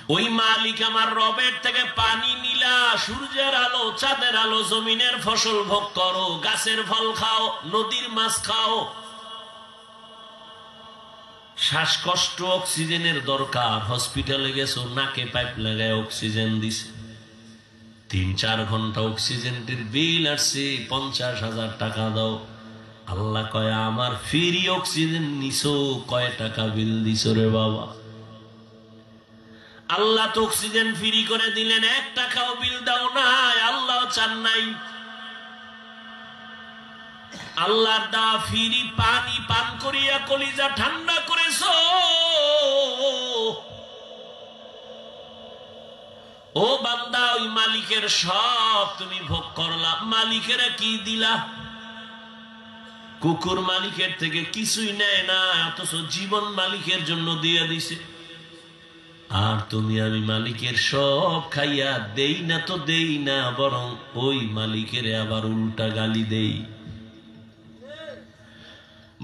ওই মালিক আমার রবের থেকে পানি নিলা, সূর্যের আলো, চাঁদের আলো, জমিনের ফসল ভোগ করো, গাছের ফল খাও, নদীর মাছ খাও। শ্বাসকষ্ট, অক্সিজেনের দরকার, হসপিটালে গেছো, নাকে পাইপ লাগায় অক্সিজেন দিছে, 3-4 ঘন্টা অক্সিজেনের বিল আসছে, 50,000 টাকা দাও। আল্লাহ কয় আমার ফ্রি অক্সিজেন নিছো, কয় টাকা বিল দিছো রে বাবা? আল্লাহ তো অক্সিজেন ফ্রি করে দিলেন, 1 টাকাও বিল দাও নাই, আল্লাহ চান নাই। আল্লাহর দেওয়া ফ্রি পানি পান করিয়া কলিজা ঠান্ডা করেছো। ও বান্দা, ওই মালিকের সব তুমি ভোগ করলা, মালিকের কি দিলা? কুকুর মালিকের থেকে কিছুই নেয় না, অথচ জীবন মালিকের জন্য দিয়ে দিছে। আর তুমি আমি মালিকের সব খাইয়া দেই না তো দেই না, বরং ওই মালিকের আবার উল্টা গালি দেই।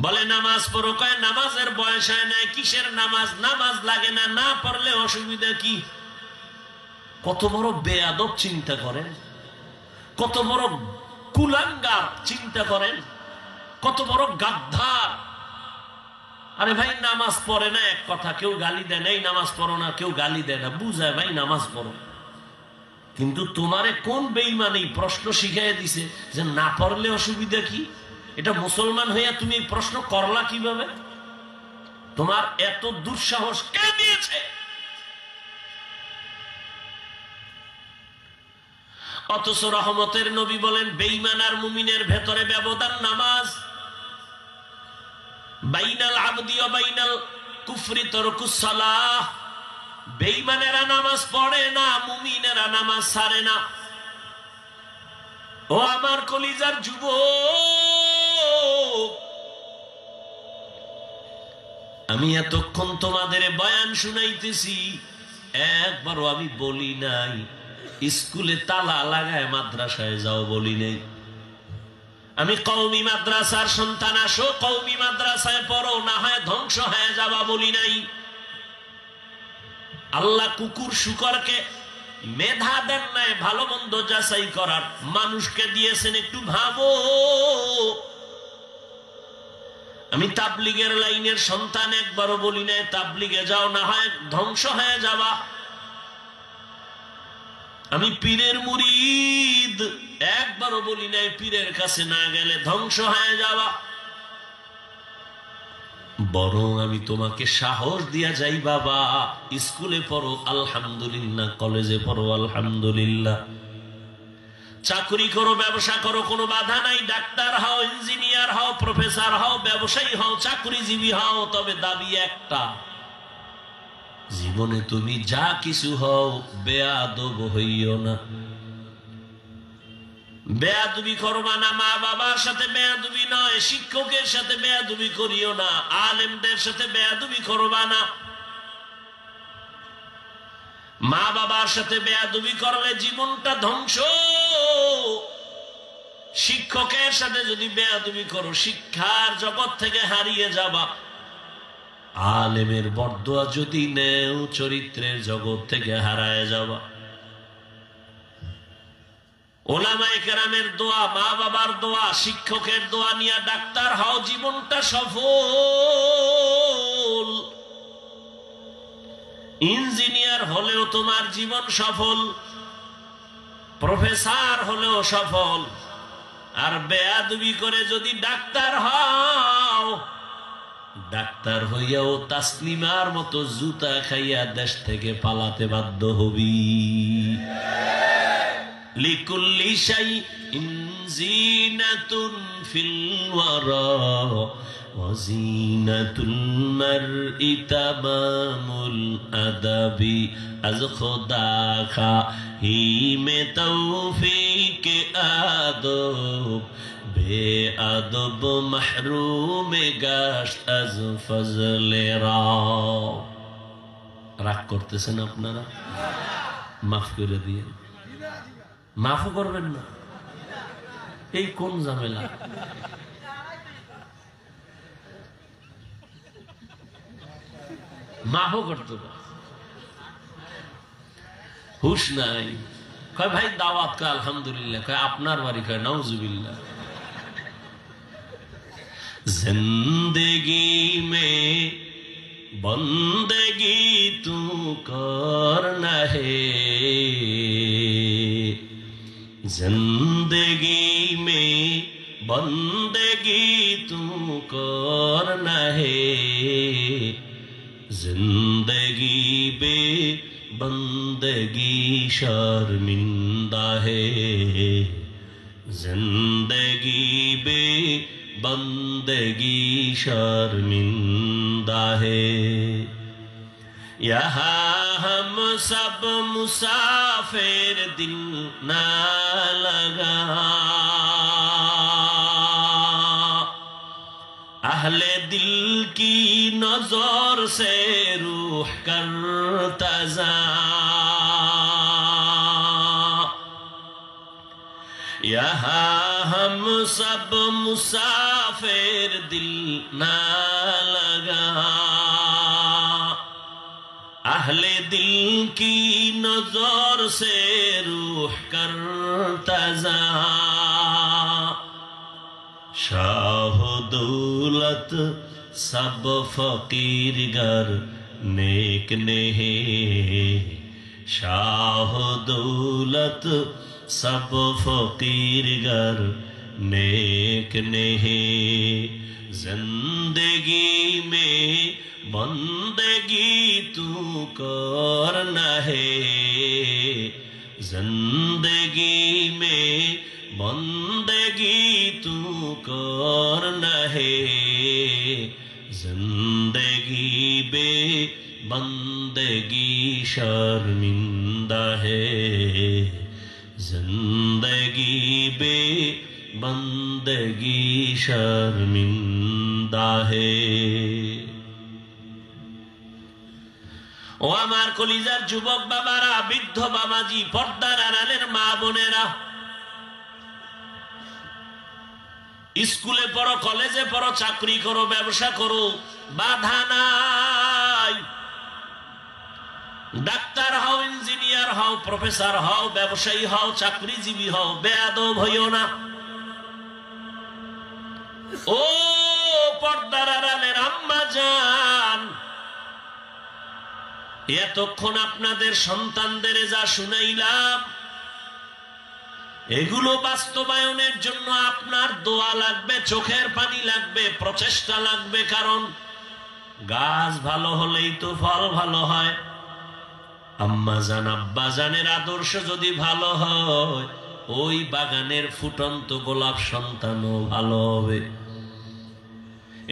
বলে নামাজ পড়ো, কয় নামাজের বয়স হয় নাই। কিসের নামাজ? নামাজ লাগে না, না পড়লে অসুবিধা কি? কত বড় বেয়াদব চিন্তা করেন, কত বড় কুলাঙ্গার চিন্তা করেন, কত বড় গাদ্দার। আরে ভাই নামাজ পড়ে না এক কথা, কেউ গালি দেয় না, এই নামাজ পড়ো না, কেউ গালি দেয় না, বুঝায় ভাই নামাজ পড়ো। কিন্তু তোমারে কোন বেঈমানি প্রশ্ন শিখাইয়া দিছে যে না পড়লে অসুবিধা কি? এটা মুসলমান হইয়া তুমি প্রশ্ন করলা কিভাবে? তোমার এত দুঃসাহস কে দিয়েছে? অথচ রহমতের নবী বলেন বেঈমান আর মুমিনের ভেতরে ব্যবধান নামাজ। বাইনাল আবদি ওয়া বাইনাল কুফরি তারকুস সালাহ। বেঈমানেরা নামাজ পড়ে না, মুমিনেরা নামাজ ছাড়ে না। ও আমার কলিজার যুবক, আমি এতক্ষণ তোমাদের বয়ান শুনাইতেছি, একবারও আমি বলি নাই স্কুলে তালা লাগায় মাদ্রাসায় যাও, বলি নাই। আমি কওমি মাদ্রাসার সন্তান, আসো কওমি মাদ্রাসায় পড়ো, না হয় ধ্বংস হয়ে যাবা, বলি নাই। আল্লাহ কুকুর শুকরকে মেধা দেন নাই ভালো মন্দ যাচাই করার, মানুষকে দিয়েছেন একটু ভাবো। আমি তাবলীগের লাইনের সন্তান, একবারও বলি নাই তাবলীগে যাও, না হয় ধ্বংস হয়ে যাবা। আমি পীরের মুরিদ, একবারও বলি নাই পীরের কাছে না গেলে ধ্বংস হয়ে যাবা। বরং আমি তোমাকে সাহস দিয়া যাই, বাবা স্কুলে পড়ো আলহামদুলিল্লাহ, কলেজে পড়ো আলহামদুলিল্লাহ, চাকরি করো, ব্যবসা করো, কোনো বাধা নাই। ডাক্তার হও, ইঞ্জিনিয়ার হও, প্রফেসর হও, ব্যবসায়ী হও, চাকরিজীবী হও, তবে দাবি একটা, জীবনে তুমি যা কিছু হও বেয়াদব হইও না। বেয়াদবি করবা না, মা বাবার সাথে বেয়াদবি নয়, শিক্ষকের সাথে বেয়াদবি করিও না, আলেমদের সাথে বেয়াদবি করবা না। মা বাবার সাথে বেয়াদবি করলে জীবনটা ধ্বংস। শিক্ষকের সাথে যদি বেয়াদবি করো, শিক্ষার জগৎ থেকে হারিয়ে যাবা। আলেমের বরদোয়া যদি নেও, চরিত্রের জগৎ থেকে হারায় যাবা। ওলামায়ে কেরামের দোয়া, মা বাবার দোয়া, শিক্ষকের দোয়া নিয়ে ডাক্তার হও, জীবনটা সফল। ইঞ্জিনিয়ার হলেও তোমার জীবন সফল, প্রফেসর হলেও সফল। আর বেয়াদবি করে যদি ডাক্তার হও, ডাক্তার হইয়াও তাসলিমার মতো জুতা খাইয়া দেশ থেকে পালাতে বাধ্য হবি। লিকুল্লি শাইইন জিনাতুন ফিল ওয়ারা ওয়া জিনাতুল মারই তামামুল আদাবি। আজ খোদা খাহিমে তৌফিক আদব, বেআদব মাহরুমে গাশত আজ ফজলে রাও। রাগ করতেছেন আপনারা? মাফ করে দিয়ে, মাফও করবেন না, এই কোন ঝামেলা? মাফও করতে পারে। হুশ নাই। কয় ভাই দাওয়াত, কয় আলহামদুলিল্লাহ। কয় আপনার বাড়ি? কয় নাউজুবিল্লাহ। जिंदगी में बंदगी तू करना है, जिंदगी में बंदगी तू करना है, जिंदगी बे बंदगी शर्मिंदा है, जिंदगी बे बंदगी शर्मिंदा है। यहाँ हम सब मुसाफिर दिल ना लगा, अहले दिल की नजर से रूह करता जा, यहाँ हम सब मुसाफिर दिल ना लगा, अहले दिल की नजर से रूह करता जा, शाह दौलत सब फकीर गर नेक नहीं, शाह दौलत सब फकीर गर नेक नहीं, जिंदगी में बंदगी तू करना है, जिंदगी में बंदगी तू करना है, जिंदगी बे बंदगी शर्मिंदा है, जिंदगी बे बंदगी शर्मिंदा है। ও আমার কলিজার যুবক বাবারা, বৃদ্ধ বাবাজি, পর্দার আড়ালের মা বোনেরা, স্কুলে পড়ো, কলেজে পড়ো, চাকরি করো, ব্যবসা করো, বাধা নাই। ডাক্তার হও, ইঞ্জিনিয়ার হও, প্রফেসর হও, ব্যবসায়ী হও, চাকরিজীবী হও, বেয়াদব হইও না। ও পর্দার আড়ালের আম্মা জান, এতক্ষণ আপনাদের সন্তানদের যা শুনাইলাম, এগুলো বাস্তবায়নের জন্য আপনার দোয়া লাগবে, চোখের পানি লাগবে, প্রচেষ্টা লাগবে। কারণ গাছ ভালো হলেই তো ফল ভালো হয়। আম্মা জান, আব্বা জানের আদর্শ যদি ভালো হয়, ওই বাগানের ফুটন্ত গোলাপ সন্তানও ভালো হবে।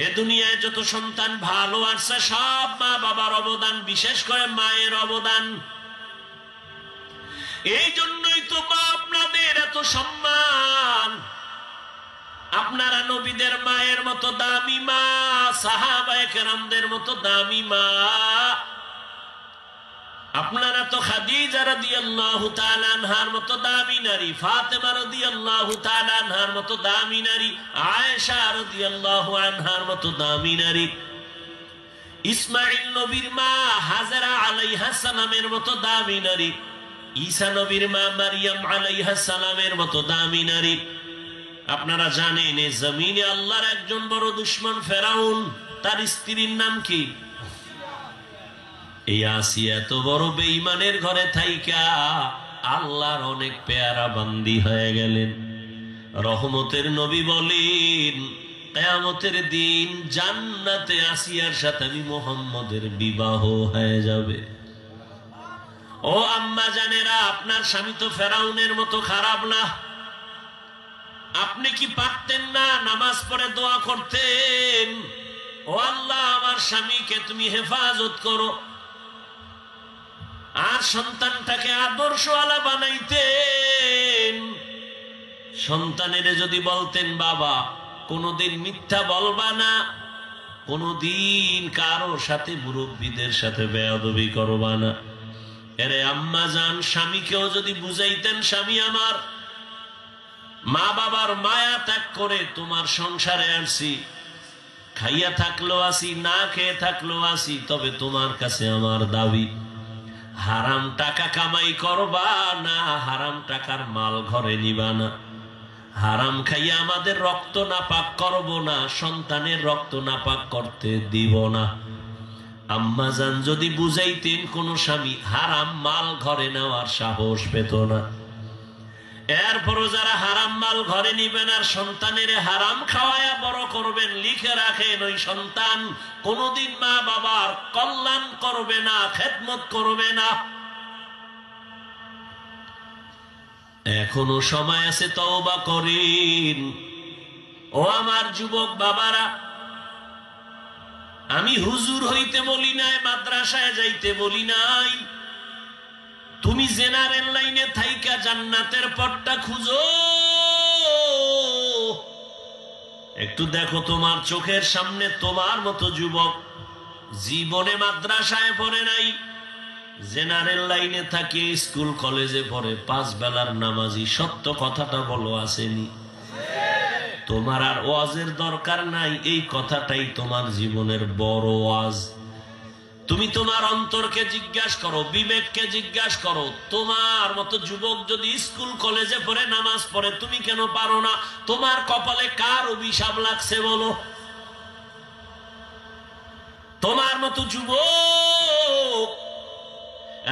এ দুনিয়ায় যত সন্তান ভালো আসছে, সব মা বাবার অবদান, বিশেষ করে মায়ের অবদান। এই জন্যই তো মা আপনাদের এত সম্মান। আপনারা নবীদের মায়ের মতো দামি মা, সাহাবায়ে কেরামদের মতো দামি মা। আপনারা তো খাদিজা রাদিয়াল্লাহু তাআলা আনহার মতো দামি নারী, ফাতেমা রাদিয়াল্লাহু তাআলা আনহার মতো দামি নারী, আয়েশা রাদিয়াল্লাহু আনহার মতো দামি নারী, ইসমাঈল নবীর মা হাজেরা আলাইহা সালামের মতো দামি নারী, ঈসা নবীর মা মারিয়াম আলাইহা সালামের মতো দামি নারী। আপনারা জানেন এই জমিনে আল্লাহর একজন বড় দুশমন ফেরাউন, তার স্ত্রীর নাম কি? এই আসিয়া এত বড় বেঈমানের ঘরে থাইকা আল্লাহর অনেক পেয়ারা বান্দি হয়ে গেলেন। রহমতের নবী বলেন, কিয়ামতের দিন জান্নাতে আসিয়ার সাথে আমি মুহাম্মদের বিবাহ হয়ে যাবে। ও আম্মা জানেরা, আপনার স্বামী তো ফেরাউনের মতো খারাপ না। আপনি কি পারতেন না নামাজ পড়ে দোয়া করতেন, ও আল্লাহ আমার স্বামীকে তুমি হেফাজত করো, আর সন্তানটাকে আদর্শওয়ালা বানাইতেন। সন্তানের যদি বলতেন, বাবা কোনদিন মিথ্যা বলবা না, কোনদিন কারো সাথে, মুরব্বীদের সাথে বেয়াদবি করবা না। এরে আম্মা জান, স্বামীকেও যদি বুঝাইতেন, স্বামী আমার, মা বাবার মায়া ত্যাগ করে তোমার সংসারে আসছি, খাইয়া থাকলো আসি, না খেয়ে থাকলো আসি, তবে তোমার কাছে আমার দাবি, হারাম টাকা কামাই করবা না, হারাম টাকার মাল ঘরে নিবা না। হারাম খাইয়া আমাদের রক্ত নাপাক করব না, সন্তানের রক্ত নাপাক করতে দিব না। আম্মা জান যদি বুঝাইতেন কোন স্বামী হারাম মাল ঘরে নেওয়ার সাহস পেত না। এরপরও যারা হারাম মাল ঘরে নিবেন আর সন্তানের হারাম খাওয়ায়া বড় করবেন, লিখে রাখেন ওই সন্তান কোনদিন মা বাবার কল্যাণ করবে না, খেদমত করবে না। এখনো সময় আছে, তওবা করেন। ও আমার যুবক বাবারা, আমি হুজুর হইতে বলি নাই, মাদ্রাসায় যাইতে বলি নাই। তুমি জেনারেল লাইনে থাইকা জান্নাতের পথটা খুঁজো। একটু দেখো তোমার চোখের সামনে তোমার মতো যুবক জীবনে মাদ্রাসায় পড়ে নাই, জেনারেল লাইনে থাকে, স্কুল কলেজে পড়ে, 5 বেলার নামাজি। সত্য কথাটা বলো, আসেনি? তোমার আর ওয়াজের দরকার নাই, এই কথাটাই তোমার জীবনের বড় ওয়াজ। তুমি তোমার অন্তরকে জিজ্ঞাসা করো, বিবেককে জিজ্ঞাসা করো, তোমার মতো যুবক যদি স্কুল কলেজে পড়ে নামাজ পড়ে, তুমি কেন পারো না? তোমার কপালে কার অভিশাপ লাগছে বলো? তোমার মতো যুবক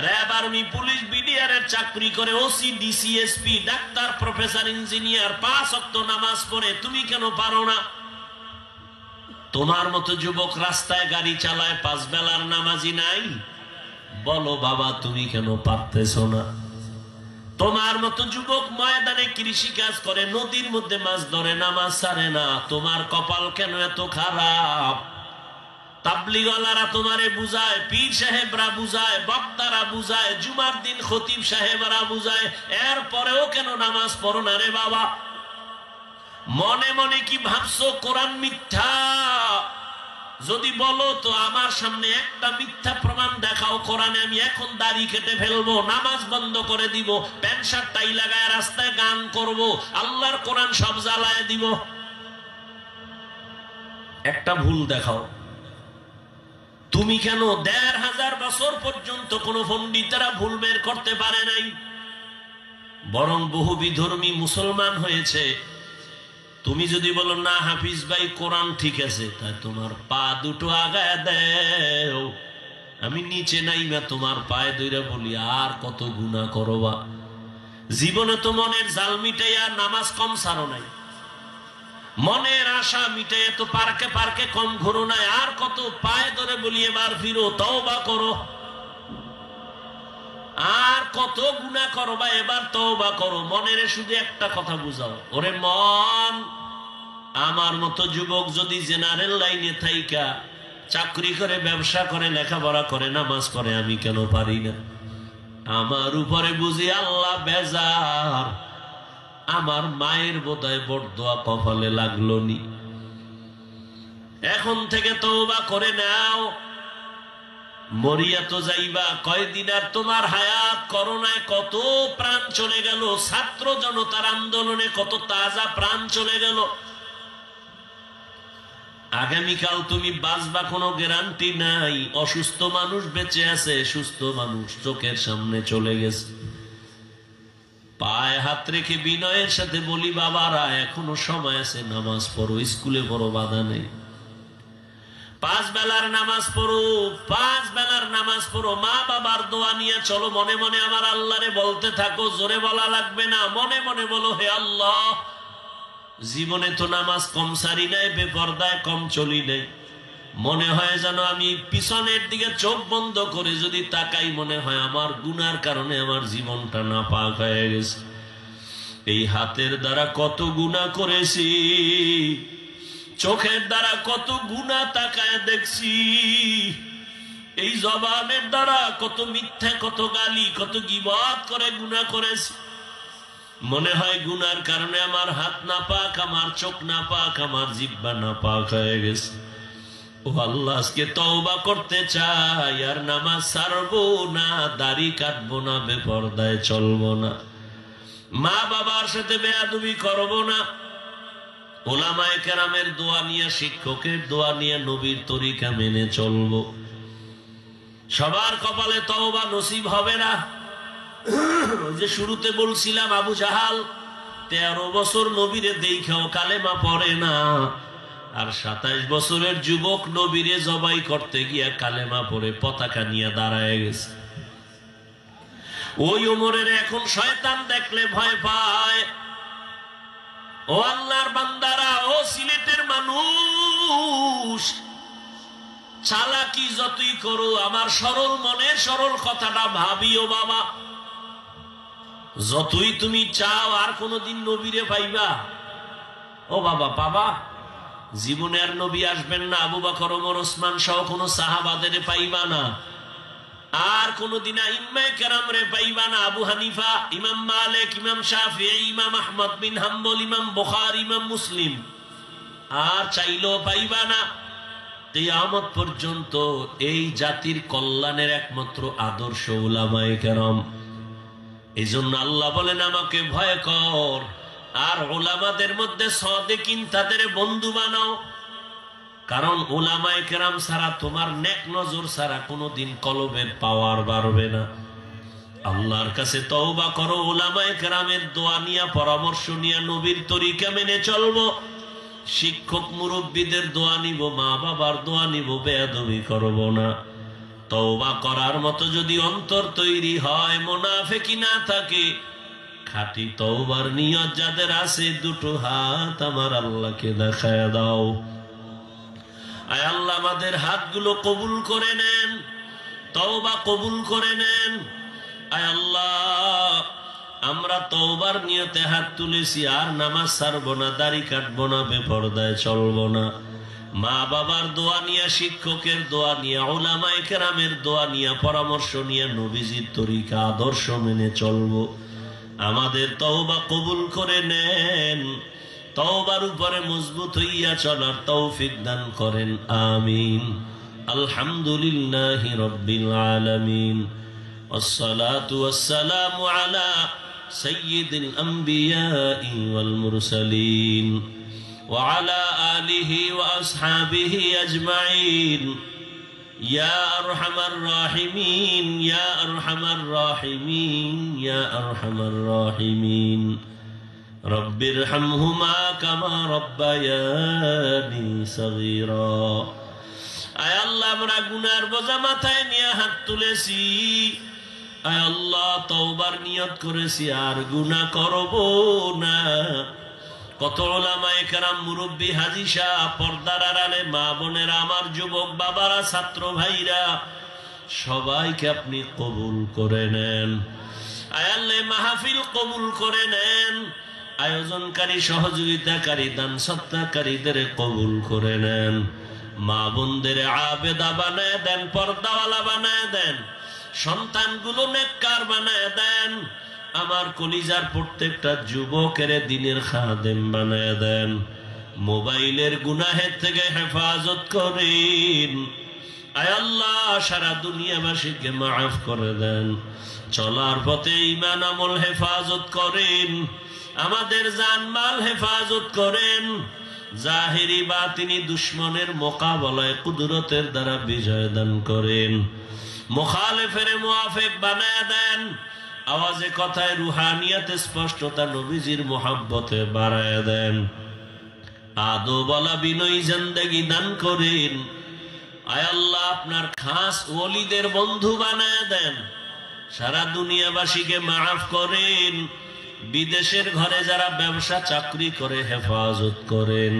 র‍্যাব, আর্মি, পুলিশ, বিডিআরের চাকরি করে, OC, DC, SP, doctor, professor, engineer, 5 ওয়াক্ত নামাজ পড়ে, তুমি কেন পারো না? তোমার মতো যুবক রাস্তায় গাড়ি চালায়, 5 বেলার নামাজি নাই, বলো বাবা তুমি কেন পারতেছো না? তোমার মতো যুবক ময়দানে কৃষি কাজ করে, নদীর মধ্যে মাছ ধরে, নামাজ ছাড়ে না, তোমার কপাল কেন এত খারাপ? তাবলিগওয়ালারা তোমারে বুঝায়, পীর সাহেবরা বুঝায়, বক্তারা বুঝায়, জুমার দিন খতিব সাহেবরা বুঝায়, এরপরেও কেন নামাজ পড়ো না রে বাবা? মনে মনে কি ভাবছো কোরআন মিথ্যা? যদি বলো তো আমার সামনে একটা মিথ্যা প্রমাণ দেখাও কোরআনে, আমি এখন দাড়ি কেটে ফেলবো, নামাজ বন্ধ করে দিব, প্যান্ট শার্ট টাই লাগায় রাস্তায় গান করব, আল্লাহর কোরআন সব জ্বালায় দিব। একটা ভুল দেখাও। তুমি কেন 1500 বছর পর্যন্ত কোন পণ্ডিতেরা ভুল বের করতে পারে নাই, বরং বহু বিধর্মী মুসলমান হয়েছে। তুমি যদি বলো না হাফিজ ভাই কোরআন ঠিক আছে, তাই তোমার পা দুটো আগায় দেও, আমি নিচে নাইমা তোমার পায়ে ধরে বলি আর কত গুনাহ করবা। জীবনে তো মনের জাল মিটাইয়া নামাজ কম ছাড়ো নাই, মনের আশা মিটাইয়া তো পার্কে পার্কে কম ঘুরো নাই, আর কত পায়ে ধরে বলি এবার ফিরো, তওবা করো। আর কত গুনাহ করবা, এবার তওবা করো। মনের শুধু একটা কথা বুঝাও, ওরে মন, আমার মতো যুবক যদি জেনারেল লাইনে থাইকা চাকরি করে, ব্যবসা করে, লেখাপড়া করে, নামাজ পড়ে, আমি কেন পারি না? আমার উপরে বুঝি আল্লাহ বেজার, আমার মায়ের বোধহয় বড়দোয়া কপালে লাগলো নি। এখন থেকে তওবা করে নাও, মরিয়া তো যাইবা কয়দিন, আর তোমার হায়াত। করোনায় কত প্রাণ চলে গেল, ছাত্র জনতার আন্দোলনে কত তাজা প্রাণ চলে গেল। আগামীকাল তুমি বাঁচবা কোনো গ্যারান্টি নাই। অসুস্থ মানুষ বেঁচে আছে, সুস্থ মানুষ চোখের সামনে চলে গেছে। পায়ে হাত রেখে বিনয়ের সাথে বলি, বাবারা এখনো সময় আছে, নামাজ পড়ো, স্কুলে পড়ো, বাধা নেই। 5 বেলার নামাজ পড়ো, 5 বেলার নামাজ পড়ো, মা বাবার দোয়া নিয়ে চলো। মনে মনে আমার আল্লাহরে বলতে থাকো, জোরে বলা লাগবে না, মনে মনে বলো, হে আল্লাহ, জীবনে তো নামাজ কম সারি নাই, বেপরদায় কম চলি নাই। মনে হয় যেন আমি পিছনের দিকে চোখ বন্ধ করে যদি তাকাই, মনে হয় আমার গুনার কারণে আমার জীবনটা নাপাক হয়ে গেছে। এই হাতের দ্বারা কত গুনাহ করেছি, চোখের দ্বারা কত গুনাহ তাকায় দেখছি, এই জবানের দ্বারা কত মিথ্যা, কত গালি, কত গীবত করে গুনাহ করেছি। মনে হয় গুনার কারণে আমার হাত নাপাক, আমার চোখ নাপাক, আমার জিহ্বা নাপাক হয়ে গেছে। ও আল্লাহ, আজকে তওবা করতে চাই, আর নামাজ ছাড়বো না, দাড়ি কাটবো না, বেপরদায় চলবো না, মা বাবার সাথে বেয়াদবি করবো না, ওলামায়ে কেরামের দোয়া নিয়ে, শিক্ষকের দোয়া নিয়ে, নবীর তরিকা মেনে চলবো। সবার কপালে তওবা নসিব হবে না। ওই যে শুরুতে বলছিলাম, আবু জাহাল 13 বছর নবীরে দেখাও কালেমা পড়ে না, আর 27 বছরের যুবক নবীরে জবাই করতে গিয়া কালেমা পড়ে পতাকা নিয়ে দাঁড়ায় গেছে। ওই ওমরের এখন শয়তান দেখলে ভয় পায়। ও আল্লাহর বান্দারা, ও সিলেটের মানুষ, চালাকি যতই করো, আমার সরল মনে সরল কথাটা ভাবিও বাবা। যতই তুমি চাও আর কোনদিন নবীরে পাইবা, ও বাবা পাবা? জীবনে আর নবী আসবেন না, আবু বকর ওমর ওসমান সহ কোন সাহাবাদের পাইবা না, আর কোনদিন আইম্মায়ে কেরাম রে পাইবা না। আবু হানিফা, ইমাম মালিক, ইমাম শাফিঈ, ইমাম আহমদ বিন হাম্বল, ইমাম বুখারী, ইমাম মুসলিম আর চাইলেও পাইবা না। কিয়ামত পর্যন্ত এই জাতির কল্যাণের একমাত্র আদর্শ উলামায়ে কেরাম। এই জন্য আল্লাহ বলেন আমাকে ভয় কর, আর উলামাদের মধ্যে সাদিকিন তাদের বন্ধু বানাও। কারণ উলামায়ে কেরাম ছাড়া, তোমার নেক নজর ছাড়া কোনোদিন কলবের পাওয়ার বাড়বে না। আল্লাহর কাছে তওবা করো, উলামায়ে কেরামের দোয়া নিয়া, পরামর্শ নিয়া নবীর তরিকা মেনে চলবো। শিক্ষক মুরব্বীদের দোয়া নিব, মা বাবার দোয়া নিব, বেয়াদবি করব না। তওবা করার মতো যদি অন্তর তৈরি হয়, মুনাফিকি না থাকে, খাঁটি তওবার নিয়ত যাদের আছে, দুটো হাত আমার আল্লাহকে দেখায় দাও। আয় আল্লাহ, আমাদের হাতগুলো কবুল করে নেন, তওবা কবুল করে নেন। আয় আল্লাহ, আমরা তওবার নিয়তে হাত তুলেছি, আর নামাজ ছাড়বো না, দাড়ি কাটবো না, বেপরদায় চলবো না। মা বাবার দোয়া নিয়ে, শিক্ষকের দোয়া নিয়ে, উলামায়ে কেরামের দোয়া নিয়ে, পরামর্শ নিয়ে নবীজির তরিকা আদর্শ মেনে চলবো। আমাদের তওবা কবুল করে নেন, তওবার উপরে মজবুত হইয়া চলার তৌফিক দান করেন, আমিন। আলহামদুলিল্লাহি রাব্বিল আলামিন, والصلاة والسلام على سيد الأنبياء والمرسلين وعلى آله وأصحابه أجمعين يا أرحم الراحمين يا أرحم الراحمين يا أرحم الراحمين رب ارحمهما كما ربياني صغيرا আয় আল্লাহ, আমরা গুনার বোঝা মাথায় নিয়ে হাত তুলেছি। আয় আল্লাহ, তওবার নিয়ত করেছি, আর গুনাহ করব না। কত উলামায়ে কেরাম, মুরব্বী, হাজী সাহেব, পর্দার আড়ালে মা বোনেরা, আমার যুবক বাবারা, ছাত্র ভাইরা, সবাইকে আপনি কবুল করে নেন। আয় আল্লাহ, মাহফিল কবুল করে নেন। আয়োজনকারী, সহযোগিতাকারী, দান সত্তাকারীদের কবুল করে নেন। মা বোনদের আবেদা বানায় দেন, পর্দাওয়ালা বানায় দেন, সন্তানগুলো নেককার বানায় দেন। আমার কলিজার প্রত্যেকটা যুবকের দ্বীনের খাদেম বানায় দেন। মোবাইলের গুনাহের থেকে হেফাজত করেন। আয় আল্লাহ, সারা দুনিয়াবাসীকে মাফ করে দেন। চলার পথে ঈমান আমল হেফাজত করেন। আমাদের জানমাল হেফাজত করেন। জাহেরি বাতিনি দুশ্মনের মোকাবেলায় কুদরতের দ্বারা বিজয় দান করেন। মুখালিফের মুআফিক বানায় দেন। আওয়াজে কথায় রুহানিয়াতে স্পষ্টতা, নবীজির মোহাব্বতে বাড়ায় দেন। আদো বলা বিনয়ী জিন্দেগি দান করেন। আয় আল্লাহ, আপনার খাস ওলিদের বন্ধু বানায় দেন। সারা দুনিয়াবাসীকে মাফ করেন। বিদেশের ঘরে যারা ব্যবসা চাকরি করে হেফাজত করেন।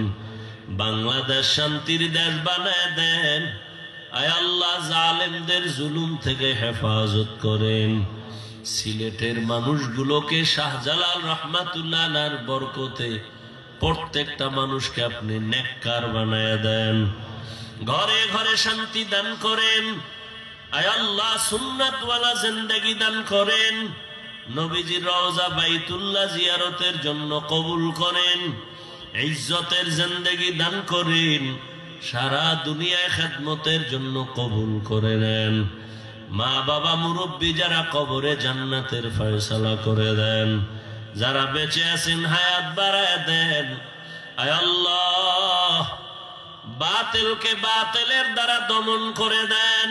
বাংলাদেশ শান্তির দেশ বানায় দেন। আয় আল্লাহ, জালেমদের জুলুম থেকে হেফাজত করেন। সিলেটের মানুষগুলোকে শাহজালাল রাহমাতুল্লাহ আলাইহির বরকতে প্রত্যেকটা মানুষকে আপনি নেককার বানায় দেন। ঘরে ঘরে শান্তি দান করেন। আয় আল্লাহ, সুন্নাতওয়ালা জিন্দেগি দান করেন। নবীজির রওজা বাইতুল্লাহ জিয়ারতের জন্য কবুল করেন। ইজ্জতের জিন্দেগি দান করেন। সারা দুনিয়ায় খেদমতের জন্য কবুল করে নেন। মা বাবা মুরব্বী যারা, কবরে জান্নাতের ফয়সালা করে দেন। যারা বেঁচে আছেন, হায়াত বাড়ায় দেন। আয় আল্লাহ, বাতিলকে বাতিলের দ্বারা দমন করে দেন।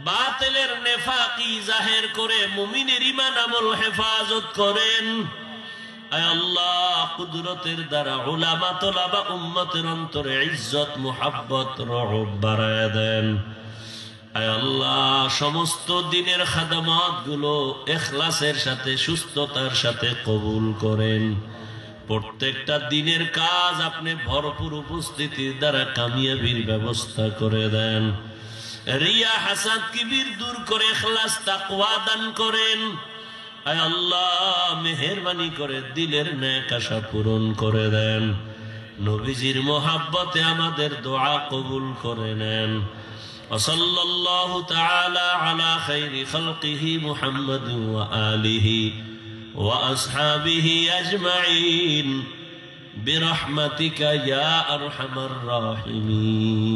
বাতিলের নেফাকি জাহের করে মুমিনের ঈমান আমল হেফাজত করেন। আয় আল্লাহ, কুদরতের দ্বারা উলামা তোলাবা উম্মতের অন্তরে ইজ্জত মুহাব্বত রহব বাড়ায় দেন। আয় আল্লাহ, সমস্ত দিনের খাদমাত গুলো ইখলাসের সাথে সুস্থতার সাথে কবুল করেন। প্রত্যেকটা দিনের কাজ আপনি ভরপুর উপস্থিতির দ্বারা কামিয়াবির ব্যবস্থা করে দেন। রিয়া হাসাদ কিবির দূর করে ইখলাস তাকওয়া দান করেন। আয় আল্লাহ, মেহেরবানি করে দিলের নেক আশা পূরণ করে দেন। নবীজির মোহাব্বতে আমাদের দোয়া কবুল করে নেন। وصلى الله تعالى على خير خلقه محمد وآله وأصحابه أجمعين برحمتك يا أرحم الراحمين.